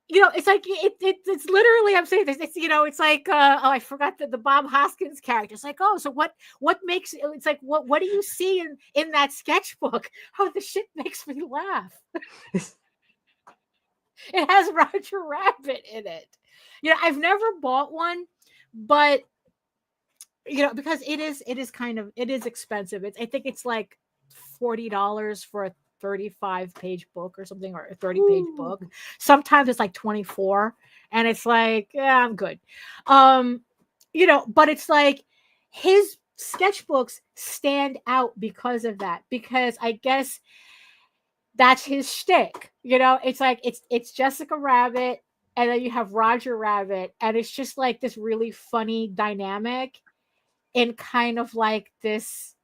you know, it's like it's literally, I'm saying this, it's, you know, it's like oh, I forgot the Bob Hoskins character. It's like, oh, so what makes, it's like, what do you see in that sketchbook? Oh, the shit makes me laugh. It has Roger Rabbit in it. You know, I've never bought one, but you know, because it is kind of, it is expensive. I think it's like $40 for a 35-page book or something, or a 30-page book. Sometimes it's like 24, and it's like, yeah, I'm good. You know, but it's like his sketchbooks stand out because of that, because I guess that's his shtick. You know, it's like it's Jessica Rabbit, and then you have Roger Rabbit, and it's just like this really funny dynamic, in kind of like this,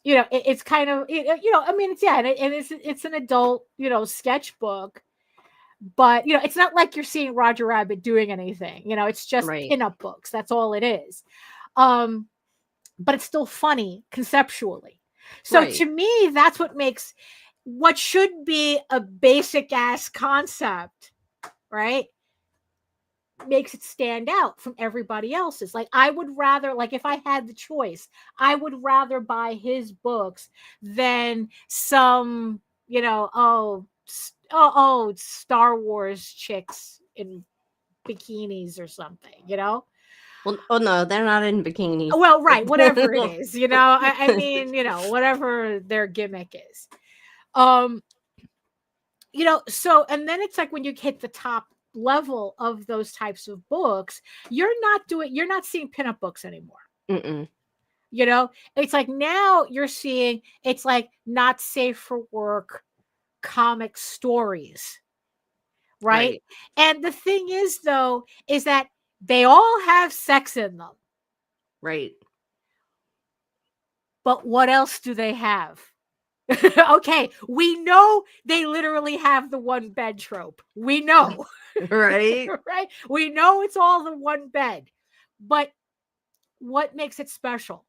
you know, it's kind of, you know, I mean, it's, yeah, and it's an adult, you know, sketchbook, but you know, it's not like you're seeing Roger Rabbit doing anything, you know, it's just Right. pinup books, that's all it is. But it's still funny conceptually. So Right. to me, that's what makes what should be a basic ass concept, right, makes it stand out from everybody else's. Like, I would rather, like, if I had the choice, I would rather buy his books than some, you know, Star Wars chicks in bikinis or something, you know. Well, oh no, they're not in bikinis. Well, right, whatever it is, you know, I mean, you know, whatever their gimmick is. You know, so, and then it's like when you hit the top level of those types of books, you're not seeing pinup books anymore. Mm-mm. You know, it's like now you're seeing, it's like not safe for work comic stories, right? Right. And the thing is, though, is that they all have sex in them, Right. but what else do they have? Okay, we know they literally have the one bed trope. We know. Right. Right? We know it's all the one bed. But what makes it special?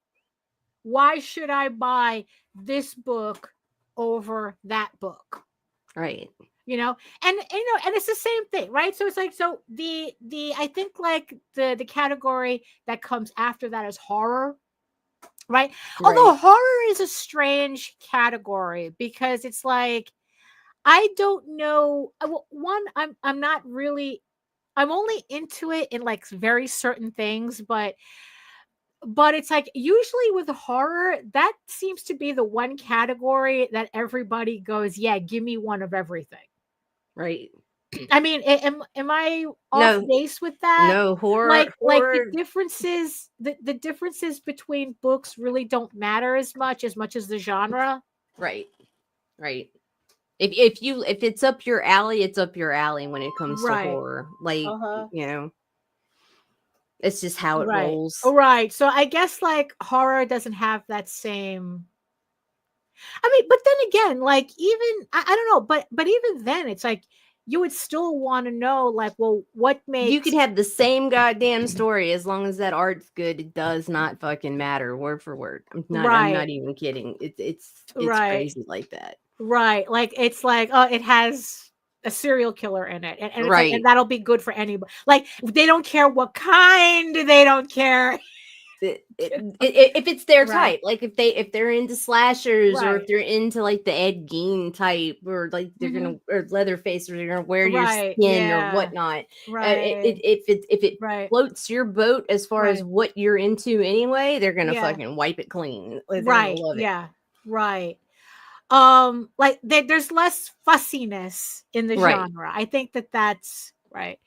Why should I buy this book over that book? Right. You know, and you know, and it's the same thing, right? So it's like, so the I think like the category that comes after that is horror. Right? Although Right. horror is a strange category, because it's like, I don't know. Well, one, I'm not really. I'm only into it in like very certain things, but it's like usually with horror, that seems to be the one category that everybody goes, yeah, give me one of everything. Right. I mean, am I off No. base with that? No Like horror. the differences between books really don't matter as much as the genre. Right. Right. If it's up your alley, it's up your alley when it comes to Right. horror. Like, Uh-huh. you know, it's just how it Right. rolls. Oh, right. So I guess like horror doesn't have that same. I mean, but then again, like even I don't know, but even then, it's like you would still want to know, like, well, what You makes could have the same goddamn story as long as that art's good. It does not fucking matter, word for word. I'm right, not even kidding. It's right, crazy like that. right. Like it's like, oh, it has a serial killer in it, and it's like, and Right. that'll be good for anybody. Like they don't care what kind, they don't care. If it's their Right, type, like if they're into slashers, or if right, they're into like the Ed Gein type, or like they're hmm, gonna, or Leatherface, or they're gonna wear your right, skin or yeah, whatnot. right, If it right, floats your boat as far as right, what you're into anyway, they're gonna yeah, fucking wipe it clean. Like, they're gonna right, love it. yeah, right. Like there's less fussiness in the Right. genre. I think that's right.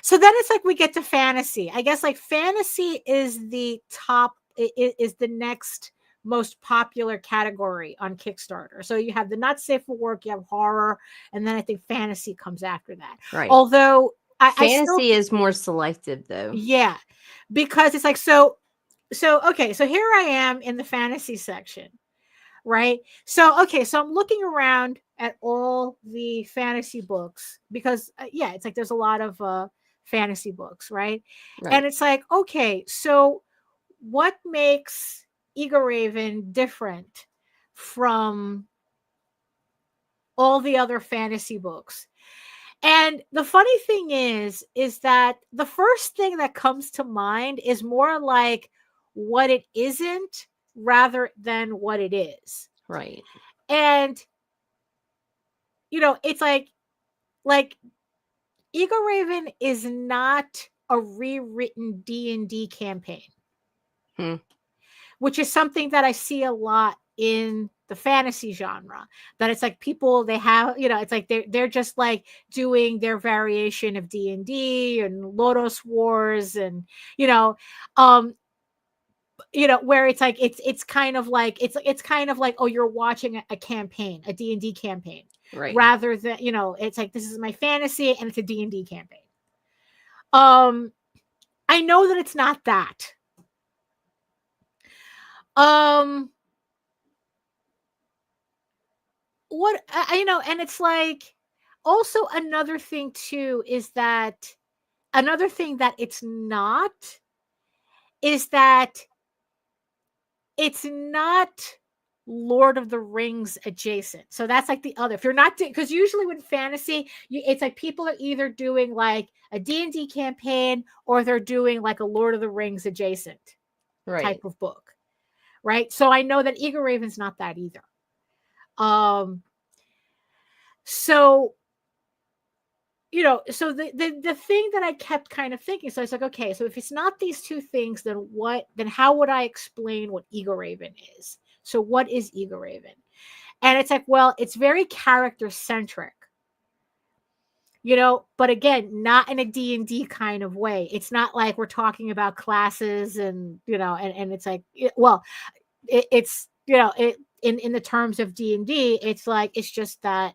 So then it's like we get to fantasy. I guess like fantasy is the top, is the next most popular category on Kickstarter. So you have the not safe for work, you have horror, and then I think fantasy comes after that. Right. Although I still, Fantasy is more selective, though. yeah, because it's like, okay, so here I am in the fantasy section, right? So, okay, so I'm looking around at all the fantasy books because, yeah, it's like there's a lot of fantasy books, right? And Right. it's like, okay, so what makes Eagle Raven different from all the other fantasy books? And the funny thing is that the first thing that comes to mind is more like what it isn't rather than what it is. Right. And it's like Eagle Raven is not a rewritten D&D campaign. Hmm. Which is something that I see a lot in the fantasy genre, that it's like people, they have, it's like they're just like doing their variation of D&D and Lotus Wars, and um where it's like it's kind of like it's kind of like, oh, you're watching a campaign, a D&D campaign, Right. rather than, it's like, this is my fantasy and it's a D&D campaign. I know that it's not that. What and it's like, also another thing too is that another thing that it's not is that it's not Lord of the Rings adjacent. So that's like the other. If you're not, because usually with fantasy, it's like people are either doing like a D&D campaign or they're doing like a Lord of the Rings adjacent Right. type of book, right? So I know that Eagle Raven's not that either. So so the thing that I kept kind of thinking, so I was like, okay, so if it's not these two things, then how would I explain what Eagle Raven is? So what is Eagle Raven? And it's like, well, it's very character centric, but again, not in a D&D kind of way. It's not like we're talking about classes and, and it's like, it's, it in the terms of D&D, it's like, it's just that,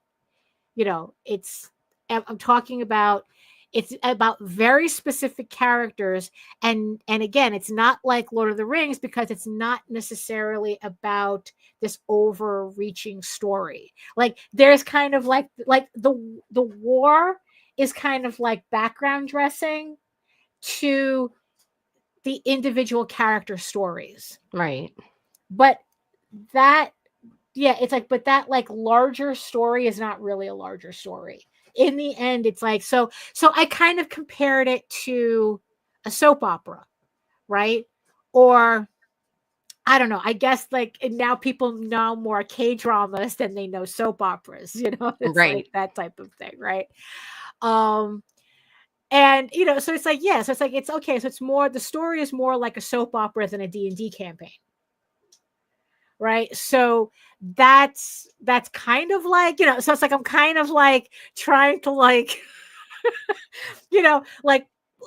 I'm talking about, it's about very specific characters, and again, it's not like Lord of the Rings, because it's not necessarily about this overreaching story. Like there's kind of like the war is kind of like background dressing to the individual character stories. Right. But that, yeah, it's like, but that like larger story is not really a larger story. In the end, it's like, so I kind of compared it to a soap opera, right? Or I don't know, I guess like now people know more K-dramas than they know soap operas, it's Right. like that type of thing, right? And so it's like, yeah, so it's like, it's okay, so it's more, the story is more like a soap opera than a D&D campaign. Right. So that's kind of like, so it's like, I'm kind of like trying to like,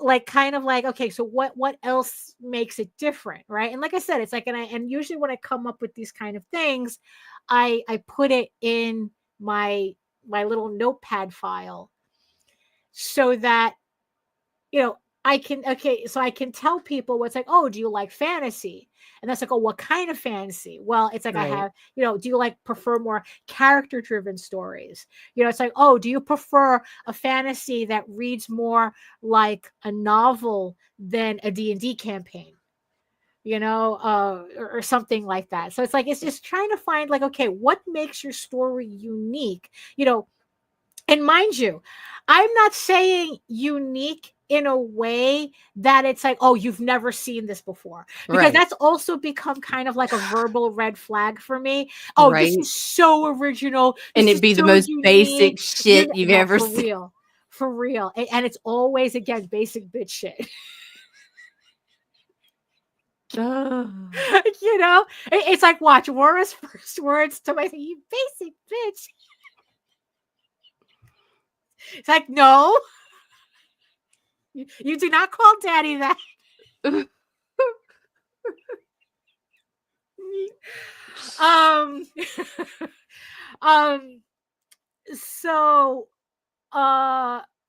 like kind of like, okay, so what else makes it different? Right. And like I said, it's like, and usually when I come up with these kind of things, I put it in my little notepad file so that, I can, okay, so I can tell people what's like, oh, do you like fantasy? And that's like, oh, what kind of fantasy? Well, it's like, I Right. have, do you like prefer more character driven stories? It's like, oh, do you prefer a fantasy that reads more like a novel than a D&D campaign? Or something like that. So it's like, it's just trying to find like, okay, what makes your story unique? And mind you, I'm not saying unique in a way that it's like, oh, you've never seen this before. Because Right. that's also become kind of like a verbal red flag for me. Oh, this Right. is so original. And This it'd is be the so most basic unique. shit you've No, ever for seen. real. For real. And it's always, again, basic bitch shit. It's like, watch Warren's first words to my, you basic bitch. It's like, no. You do not call daddy that. um um so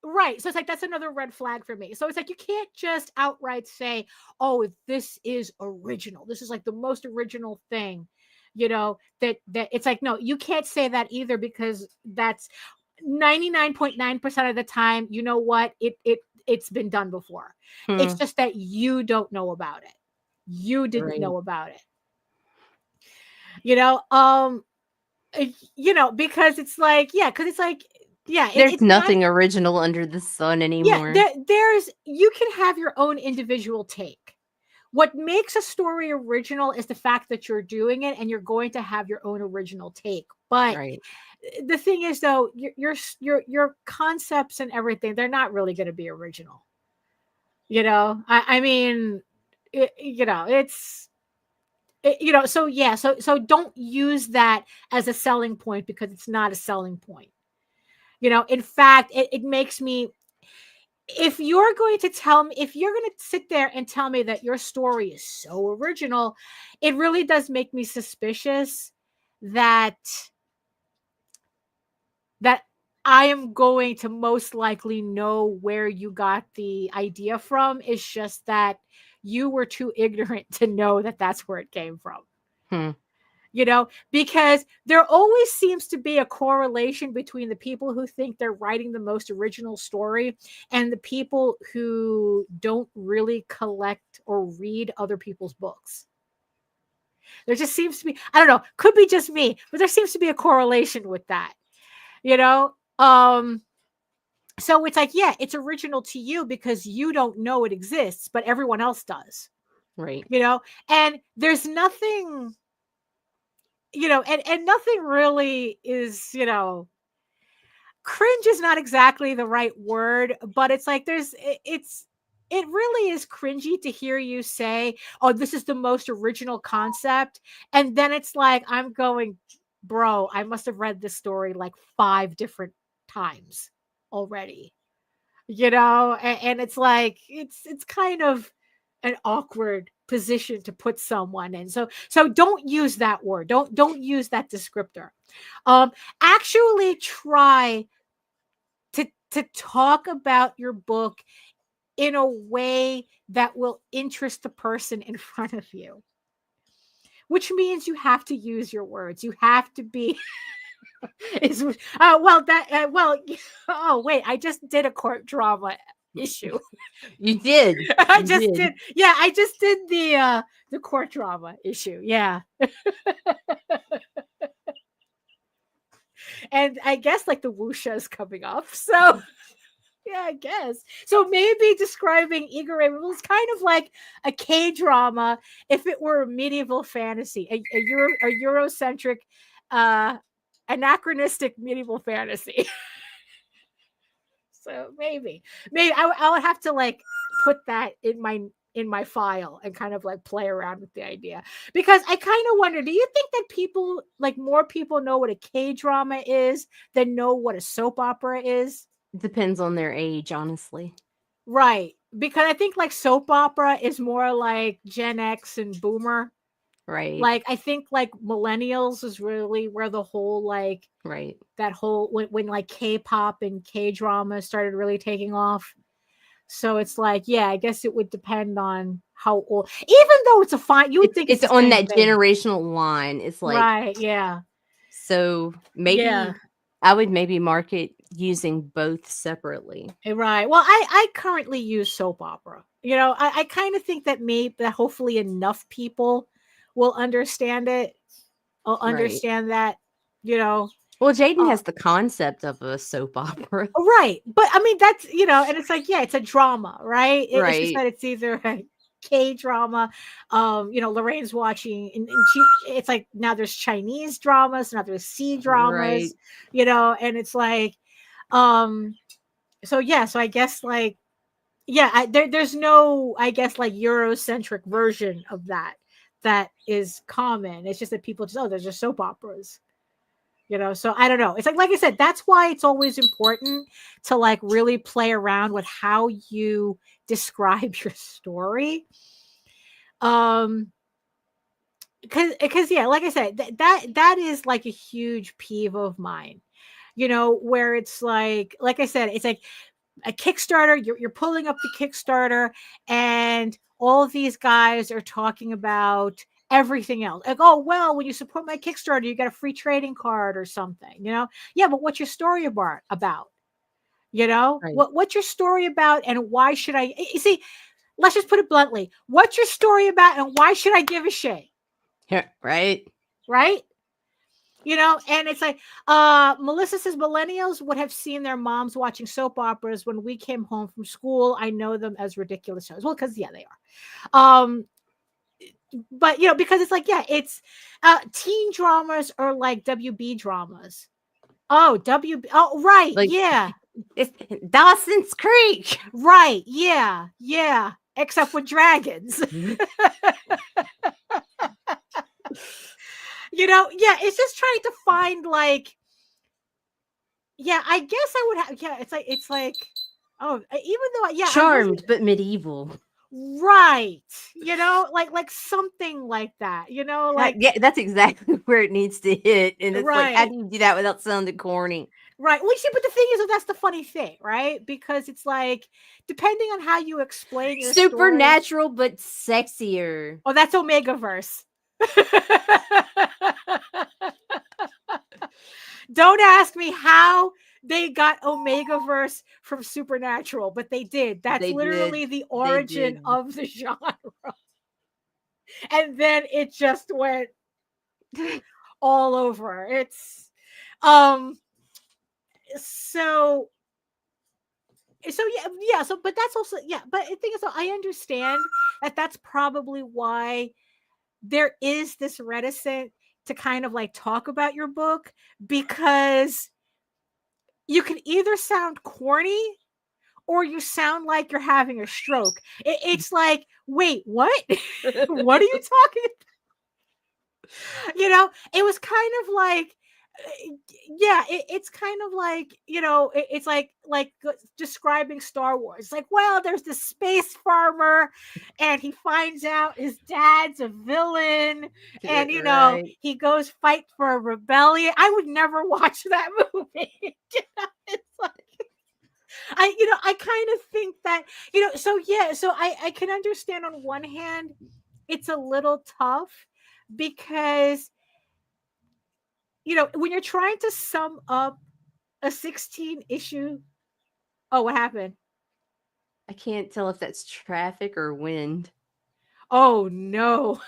Right. So it's like that's another red flag for me. So it's like you can't just outright say, "Oh, this is original. This is like the most original thing." That it's like no, you can't say that either because that's 99.9% of the time, you know what? It's been done before. It's Hmm. just that you don't know about it. You didn't Right. know about it. You know, um because it's like, yeah, because it's like, yeah, There's it's not. nothing original under the sun Yeah, anymore. there's you can have your own individual take. What makes a story original is the fact that you're doing it and you're going to have your own original take. But Right. the thing is, though, your concepts and everything, they're not really going to be original. I mean, so yeah, so don't use that as a selling point because it's not a selling point. In fact, it makes me, if you're going to sit there and tell me that your story is so original, it really does make me suspicious that that I am going to most likely know where you got the idea from. It's just that you were too ignorant to know that that's where it came from. Hmm. Because there always seems to be a correlation between the people who think they're writing the most original story and the people who don't really collect or read other people's books. There just seems to be, I don't know, could be just me, but there seems to be a correlation with that, you know? So it's like, yeah, it's original to you because you don't know it exists, but everyone else does, Right. and there's nothing, and nothing really is, cringe is not exactly the right word, but it's like it really is cringy to hear you say, "Oh, this is the most original concept." And then it's like, I'm going, bro, I must have read this story like 5 different times already. And it's like it's kind of an awkward position to put someone in. So don't use that word. Don't use that descriptor. Um Actually try to talk about your book in a way that will interest the person in front of you. Which means you have to use your words. You have to be is well that well oh wait, I just did a court drama issue. You did. I You just did. did. Yeah, I just did the court drama issue. Yeah. And I guess like the wuxia is coming up. So yeah, I guess. So maybe describing Igor was kind of like a K drama if it were a medieval fantasy, a Eurocentric, uh, anachronistic medieval fantasy. So maybe I would have to like put that in my file and kind of like play around with the idea, because I kind of wonder, do you think that people, like, more people know what a K drama is than know what a soap opera is? Depends on their age, honestly. Right. Because I think like soap opera is more like Gen X and Boomer. Right. Like I think like millennials is really where the whole like Right. that whole when like K-pop and K-drama started really taking off. So it's like, yeah, I guess it would depend on how old. Even though it's a fine, you would think it's It's the on same that thing. generational line. It's like, Right, yeah. so Yeah. maybe I would maybe market using both separately. Right. Well, I currently use soap opera. I kind of think that maybe that hopefully enough people will understand it. Will Right. understand that, you know. Well, Jaden Uh, has the concept of a soap opera. right. But I mean that's, and it's like, yeah, it's a drama, right? It's just Right. that it's either a K drama. Lorraine's watching, and it's like now there's Chinese dramas, now there's C Right. dramas, and it's like, so yeah, so I guess like, yeah, there's no, I guess, like Eurocentric version of that is common. It's just that people just, oh, there's just soap operas, so I don't know. It's like I said, that's why it's always important to like really play around with how you describe your story. Because yeah, like I said, that is like a huge peeve of mine, where it's like I said, it's like a Kickstarter, you're pulling up the Kickstarter, and all of these guys are talking about everything else. Like, oh, well, when you support my Kickstarter, you get a free trading card or something, Yeah, but what's your story about? Right. What's your story about, and why should I? You see, let's just put it bluntly. What's your story about, and why should I give a shit? Yeah, right. Right? And it's like, Melissa says millennials would have seen their moms watching soap operas when we came home from school. I know them as ridiculous shows. Well, because, yeah, they are. But, because it's like, yeah, it's teen dramas or like WB dramas. Oh, WB. Oh, right. Like, yeah. It's Dawson's Creek. Right. Yeah. Yeah. Except with dragons. Yeah, it's just trying to find like, yeah, I guess I would have, yeah, it's like, oh, even though, yeah, Charmed, but medieval. right, like something like that, like, Yeah, that's exactly where it needs to hit. And it's like, how right, do you do that without sounding corny? right. Well, see, but the thing is, that's the funny thing, right? Because it's like, depending on how you explain your story, Supernatural, but sexier. oh, that's Omegaverse. Don't ask me how they got Omegaverse from Supernatural, but they did. That's They literally did. the They origin did. of the genre. And then it just went all over. It's so yeah, so but that's also, yeah, but the thing is, I understand that that's probably why there is this reticent to kind of like talk about your book, because you can either sound corny or you sound like you're having a stroke. It's like, wait, what? What are you talking about? It was kind of like, yeah, it's kind of like, it's like describing Star Wars. It's like, well, there's this space farmer, and he finds out his dad's a villain, and Right. he goes fight for a rebellion. I would never watch that movie. It's like, I kind of think that, so yeah, so I can understand on one hand, it's a little tough because, when you're trying to sum up a 16 issue, oh, what happened? I can't tell if that's traffic or wind. Oh no.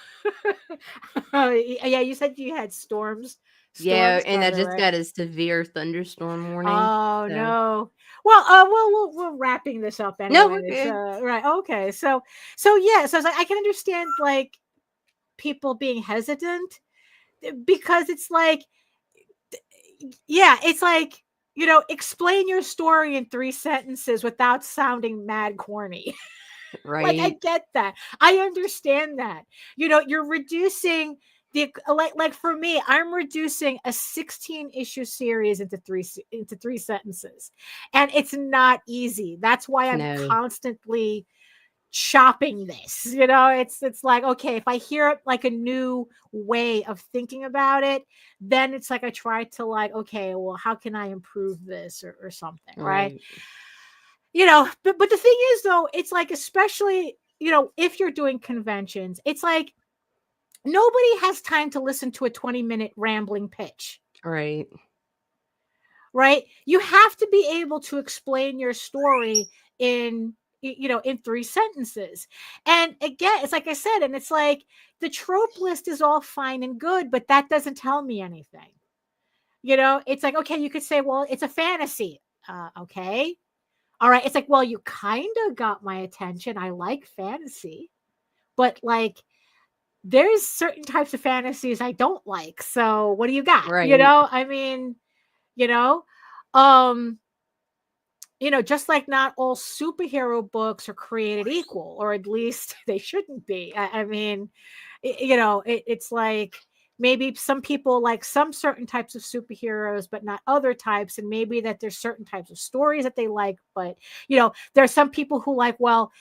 Yeah, you said you had storms. Yeah, Storms and I coming, just right? got a severe thunderstorm warning. Oh So. no. Well, we're wrapping this up No, we're anyway. good. Right. Okay. So yeah. So I was like, I can understand like people being hesitant, because it's like, yeah, it's like, explain your story in 3 sentences without sounding mad corny. Like, I Right. get that. I understand that. You're reducing like for me, I'm reducing a 16 issue series into 3 sentences. And it's not easy. That's why I'm No. constantly shopping this. It's like, okay, if I hear like a new way of thinking about it, then it's like I try to like, okay, well, how can I improve this or something, right? Right. But the thing is though, it's like, especially, if you're doing conventions, it's like nobody has time to listen to a 20-minute rambling pitch. Right. Right? You have to be able to explain your story in 3 sentences. And again, it's like I said, and it's like the trope list is all fine and good, but that doesn't tell me anything. It's like, okay, you could say, well, it's a fantasy. Okay. All right. It's like, well, you kind of got my attention. I like fantasy, but like, there's certain types of fantasies I don't like. So what do you got? Right. I mean, you know, um, just like not all superhero books are created equal, or at least they shouldn't be. I mean, it's like maybe some people like some certain types of superheroes, but not other types. And maybe that there's certain types of stories that they like, but there are some people who like, well,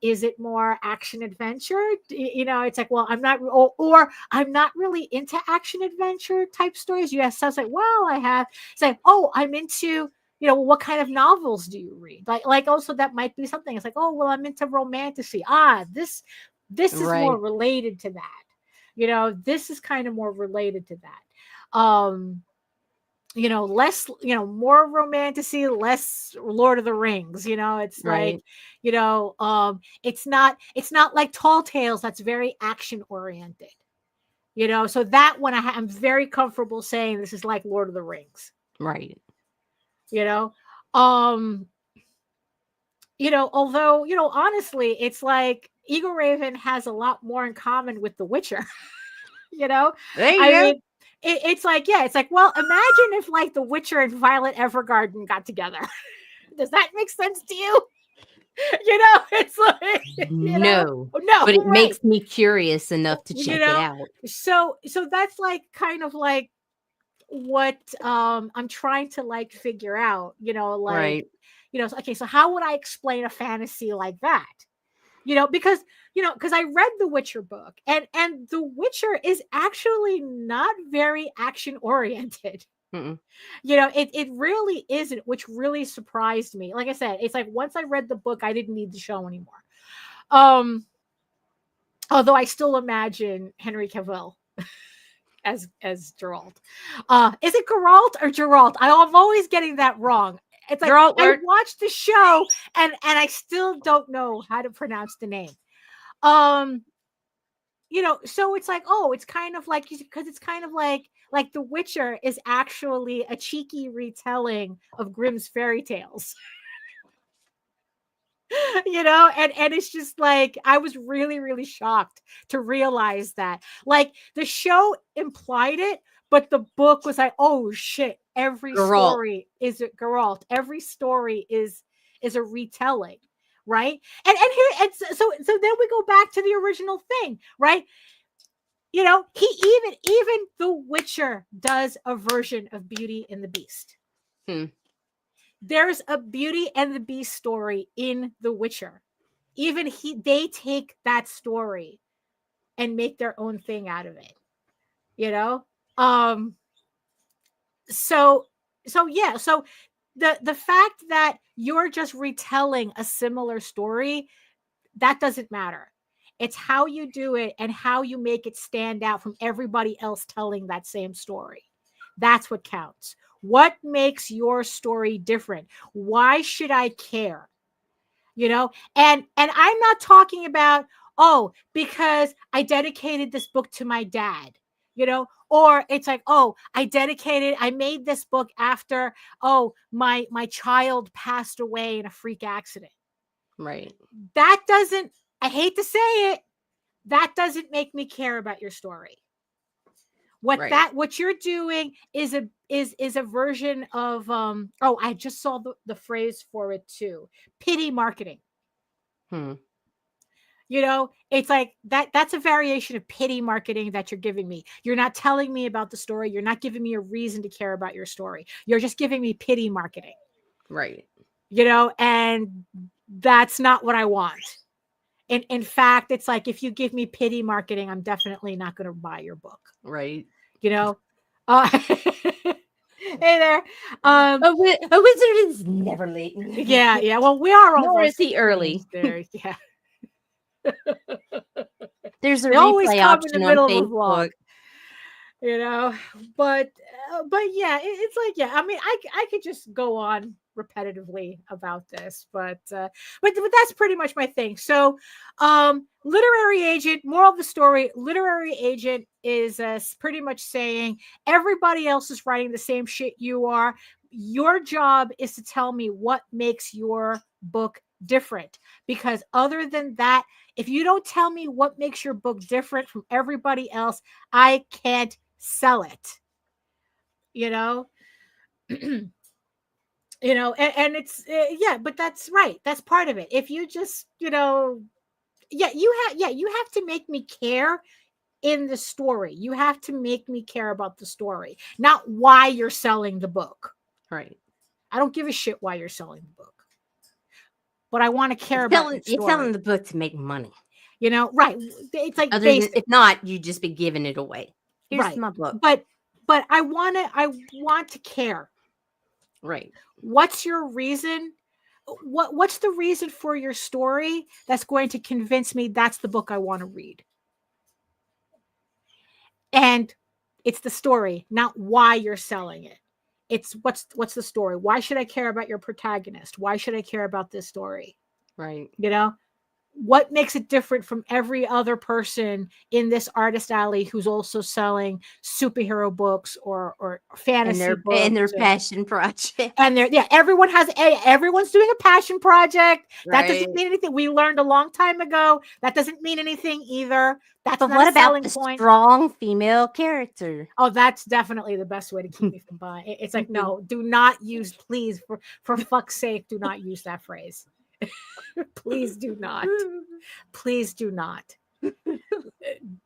is it more action adventure? It's like, well, I'm not, or I'm not really into action adventure type stories. You have stuff like, well, I have, it's like, oh, I'm into, what kind of novels do you read? Like also that might be something. It's like, oh, well, I'm into romantasy. This is more related to that. This is kind of more related to that. Less, more romantasy, less Lord of the Rings. It's like, it's not like Tall Tales that's very action oriented. So that one I'm very comfortable saying this is like Lord of the Rings. Right. Um, although, honestly, it's like Eagle Raven has a lot more in common with The Witcher. There I you go. mean, it's like, well, imagine if like The Witcher and Violet Evergarden got together. Does that make sense to you? It's like, No, no, but it right. makes me curious enough to check it out. So that's like kind of like what I'm trying to like figure out, like, okay, so how would I explain a fantasy like that? Because I read the Witcher book, and the Witcher is actually not very action oriented. It really isn't, which really surprised me. Like I said, it's like once I read the book, I didn't need the show anymore. Although I still imagine Henry Cavill as Geralt. Is it Geralt or Geralt? I'm always getting that wrong. It's like Geralt I work. watched the show and I still don't know how to pronounce the name. So it's like, oh, it's kind of like, because it's kind of like The Witcher is actually a cheeky retelling of Grimm's fairy tales. And it's just like, I was really, really shocked to realize that, like, the show implied it, but the book was like, oh shit, every Geralt. story is a Geralt. Every story is a retelling, right? And so then we go back to the original thing, right? He even The Witcher does a version of Beauty and the Beast. There's a Beauty and the Beast story in The Witcher. Even they take that story and make their own thing out of it. So yeah, so the fact that you're just retelling a similar story, that doesn't matter. It's how you do it and how you make it stand out from everybody else telling that same story. That's what counts. What makes your story different? Why should I care? And I'm not talking about, oh, because I dedicated this book to my dad, or it's like, oh, I made this book after, oh, my child passed away in a freak accident. Right. That doesn't, I hate to say it, that doesn't make me care about your story. What you're doing is a version of I just saw the phrase for it too. Pity marketing. It's like that's a variation of pity marketing that you're giving me. You're not telling me about the story. You're not giving me a reason to care about your story. You're just giving me pity marketing. Right. And that's not what I want. In fact, it's like, if you give me pity marketing, I'm definitely not going to buy your book. Right. Hey there. A wizard is never late. Yeah. Well, we are Nor is he early. There. Yeah. There's a they always replay come option in the middle on of the vlog. Facebook. But yeah, it's like, yeah, I mean, I could just go on repetitively about this, but that's pretty much my thing. So literary agent, moral of the story, literary agent is pretty much saying everybody else is writing the same shit you are. Your job is to tell me what makes your book different, because other than that, if you don't tell me what makes your book different from everybody else, I can't sell it. And it's but that's right. That's part of it. If you just, you have to make me care in the story. You have to make me care about the story, not why you're selling the book. Right. I don't give a shit why you're selling the book, but I want to care about the story. You're selling the book to make money. Right. It's like, if not, you'd just be giving it away. Here's my book. But I want to care. Right. What's your reason? What's the reason for your story that's going to convince me that's the book I want to read? And it's the story, not why you're selling it. It's what's the story? Why should I care about your protagonist? Why should I care about this story? Right. You know, what makes it different from every other person in this artist alley who's also selling superhero books or fantasy books and their passion project. and everyone's doing a passion project. That Right. doesn't mean anything. We learned a long time ago that doesn't mean anything either. That's But not what a about selling the point. strong female character? Oh, that's definitely the best way to keep me from buying. It's like, no, do not use, please, for fuck's sake, do not use that phrase. Please do not. Please do not.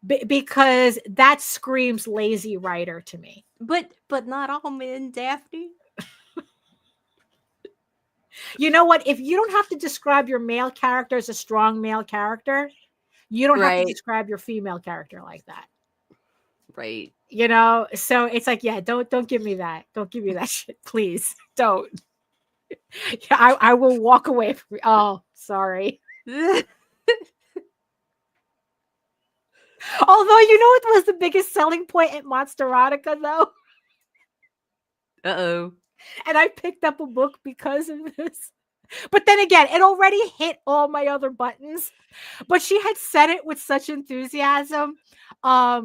Because that screams lazy writer to me. But not all men, Daphne. You know what? If you don't have to describe your male character as a strong male character, you don't have to Right. describe your female character like that. Right. You know, so it's like, yeah, don't give me that. Don't give me that shit, please. Don't. Yeah, I will walk away from. Oh, sorry. Although, you know what was the biggest selling point at Monsterotica, though? Uh-oh. And I picked up a book because of this. But then again, it already hit all my other buttons. But she had said it with such enthusiasm,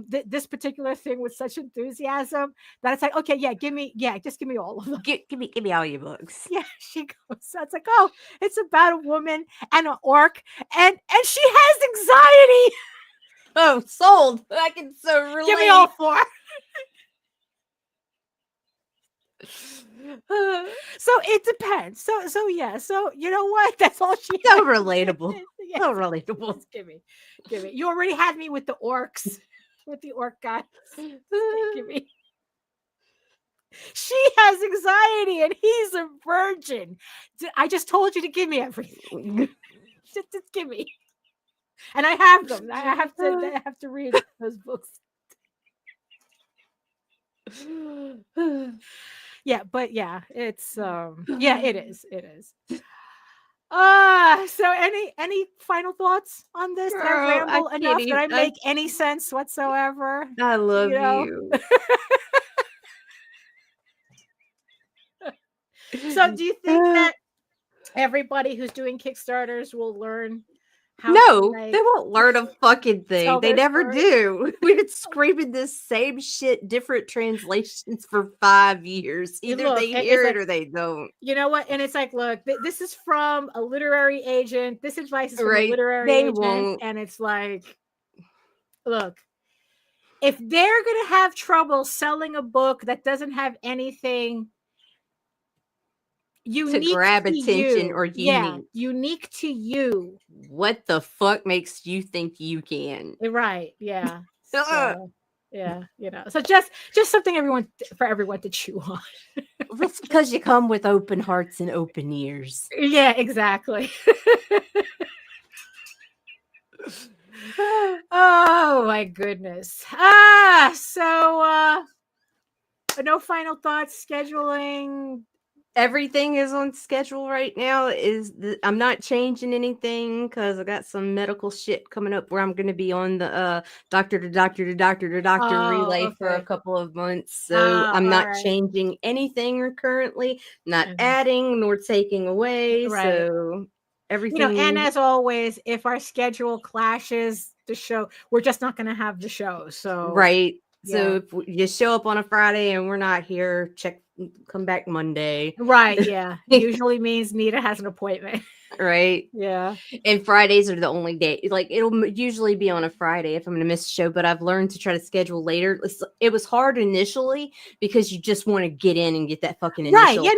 this particular thing with such enthusiasm that it's like, okay, just give me all of them. Give me all your books. Yeah, she goes. So it's like, oh, it's about a woman and an orc, and she has anxiety. Oh, sold. I can so relate. Give me all 4. So it depends. So yeah. So you know what? That's all she. So relatable. Yes. So relatable. Just give me. You already had me with the orcs, with the orc guys. Give me. She has anxiety and he's a virgin. I just told you to give me everything. just give me. And I have them. I have to read those books. Yeah, but yeah, it's it is. So any final thoughts on this? Did I ramble enough? Did I make any sense whatsoever? I love you. So do you think that everybody who's doing Kickstarters will learn how they won't learn a fucking thing. They never do. We've been screaming this same shit, different translations for 5 years. Either they hear it or they don't. You know what? And it's like, look, this is from a literary agent. This advice is from a literary agent. Won't. And it's like, look, if they're going to have trouble selling a book that doesn't have anything unique to grab attention you, or unique. Unique to you. What the fuck makes you think you can? Right. Yeah. So, yeah. You know, so just something for everyone to chew on. That's because you come with open hearts and open ears. Yeah, exactly. Oh my goodness. So no final thoughts, scheduling. Everything is on schedule right now. I'm not changing anything because I got some medical shit coming up where I'm going to be on the doctor to doctor relay for a couple of months. So I'm not changing anything currently, not adding nor taking away. Right. So everything. And as always, if our schedule clashes the show, we're just not going to have the show. So right. Yeah. So if you show up on a Friday and we're not here, come back Monday. Right. Yeah. Usually means Nita has an appointment. Right. Yeah. And Fridays are the only day. Like it'll usually be on a Friday if I'm going to miss a show, but I've learned to try to schedule later. It was hard initially because you just want to get in and get that fucking initial. Right. Yeah.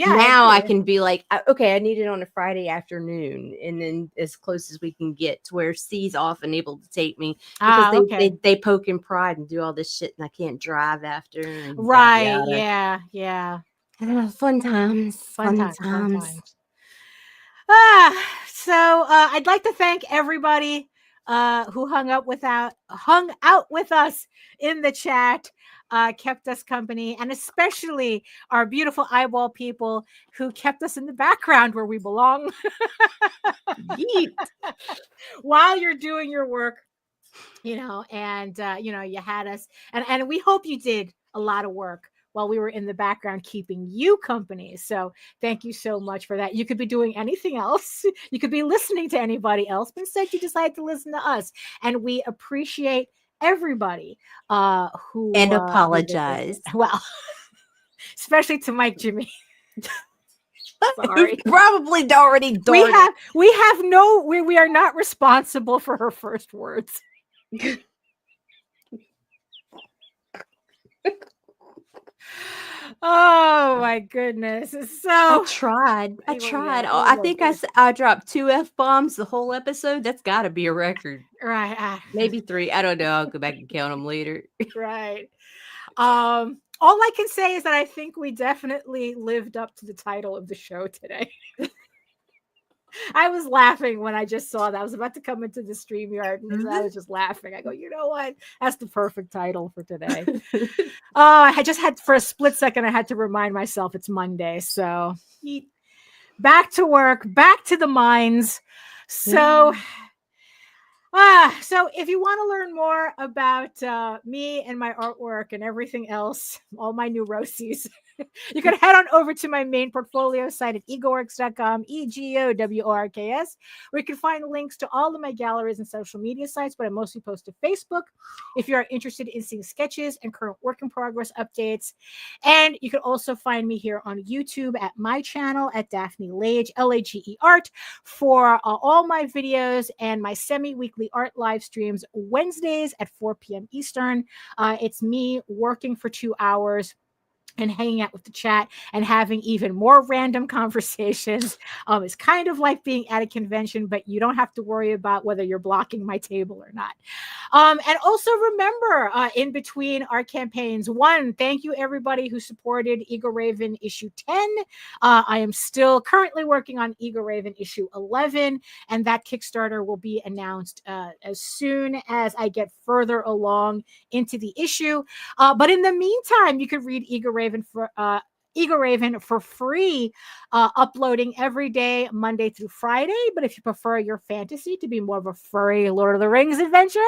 No. Now I can be like, okay, I need it on a Friday afternoon, and then as close as we can get to where C's often able to take me because they poke and prod and do all this shit, and I can't drive after. Right. Yeah. Yeah. Fun times. Fun times. So I'd like to thank everybody who hung out with us in the chat, kept us company, and especially our beautiful eyeball people who kept us in the background where we belong. Yeet. While you're doing your work, and you had us, and we hope you did a lot of work while we were in the background keeping you company. So thank you so much for that. You could be doing anything else. You could be listening to anybody else, but instead you decided to listen to us. And we appreciate everybody who And did apologize. it. Well, especially to Mike Jimmy. Sorry. Who probably already we are not responsible for her first words. Oh my goodness. So I tried. I think I dropped 2 F-bombs the whole episode. That's got to be a record. Right. Maybe 3. I don't know. I'll go back and count them later. Right. All I can say is that I think we definitely lived up to the title of the show today. I was laughing when I just saw that. I was about to come into the StreamYard and I was just laughing. I go, you know what? That's the perfect title for today. I just had, for a split second, I had to remind myself it's Monday. So back to work, back to the mines. So if you want to learn more about me and my artwork and everything else, all my neuroses, you can head on over to my main portfolio site at egoworks.com, EGOWORKS, where you can find links to all of my galleries and social media sites, but I mostly post to Facebook if you are interested in seeing sketches and current work in progress updates. And you can also find me here on YouTube at my channel at Daphne Lage, Lage Art, for all my videos and my semi-weekly art live streams Wednesdays at 4 p.m. Eastern. It's me working for 2 hours and hanging out with the chat and having even more random conversations. It's kind of like being at a convention, but you don't have to worry about whether you're blocking my table or not. And also remember, in between our campaigns, one, thank you everybody who supported Eagle Raven issue 10. I am still currently working on Eagle Raven issue 11, and that Kickstarter will be announced as soon as I get further along into the issue. But in the meantime, you can read Eagle Raven for free, uploading every day, Monday through Friday. But if you prefer your fantasy to be more of a furry Lord of the Rings adventure,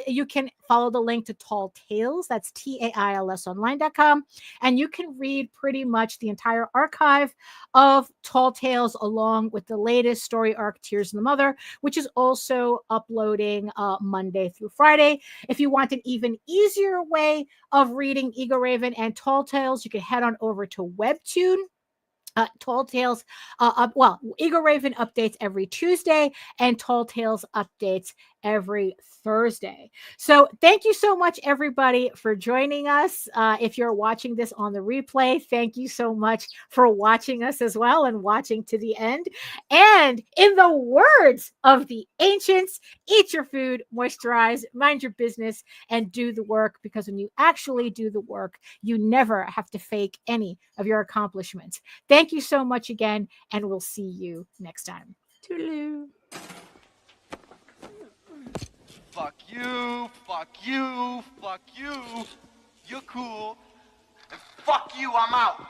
you can follow the link to Tall Tales. That's TAILSonline.com. And you can read pretty much the entire archive of Tall Tales along with the latest story arc, Tears in the Mother, which is also uploading Monday through Friday. If you want an even easier way of reading Eagle Raven and Tall Tales, you can head on over to Webtoon. Tall Tales, Eagle Raven updates every Tuesday and Tall Tales updates every Thursday. So thank you so much, everybody, for joining us. If you're watching this on the replay, thank you so much for watching us as well and watching to the end. And in the words of the ancients, eat your food, moisturize, mind your business, and do the work, because when you actually do the work, you never have to fake any of your accomplishments. Thank you so much again, and we'll see you next time. Toodaloo. Fuck you, fuck you, fuck you. You're cool. And fuck you, I'm out.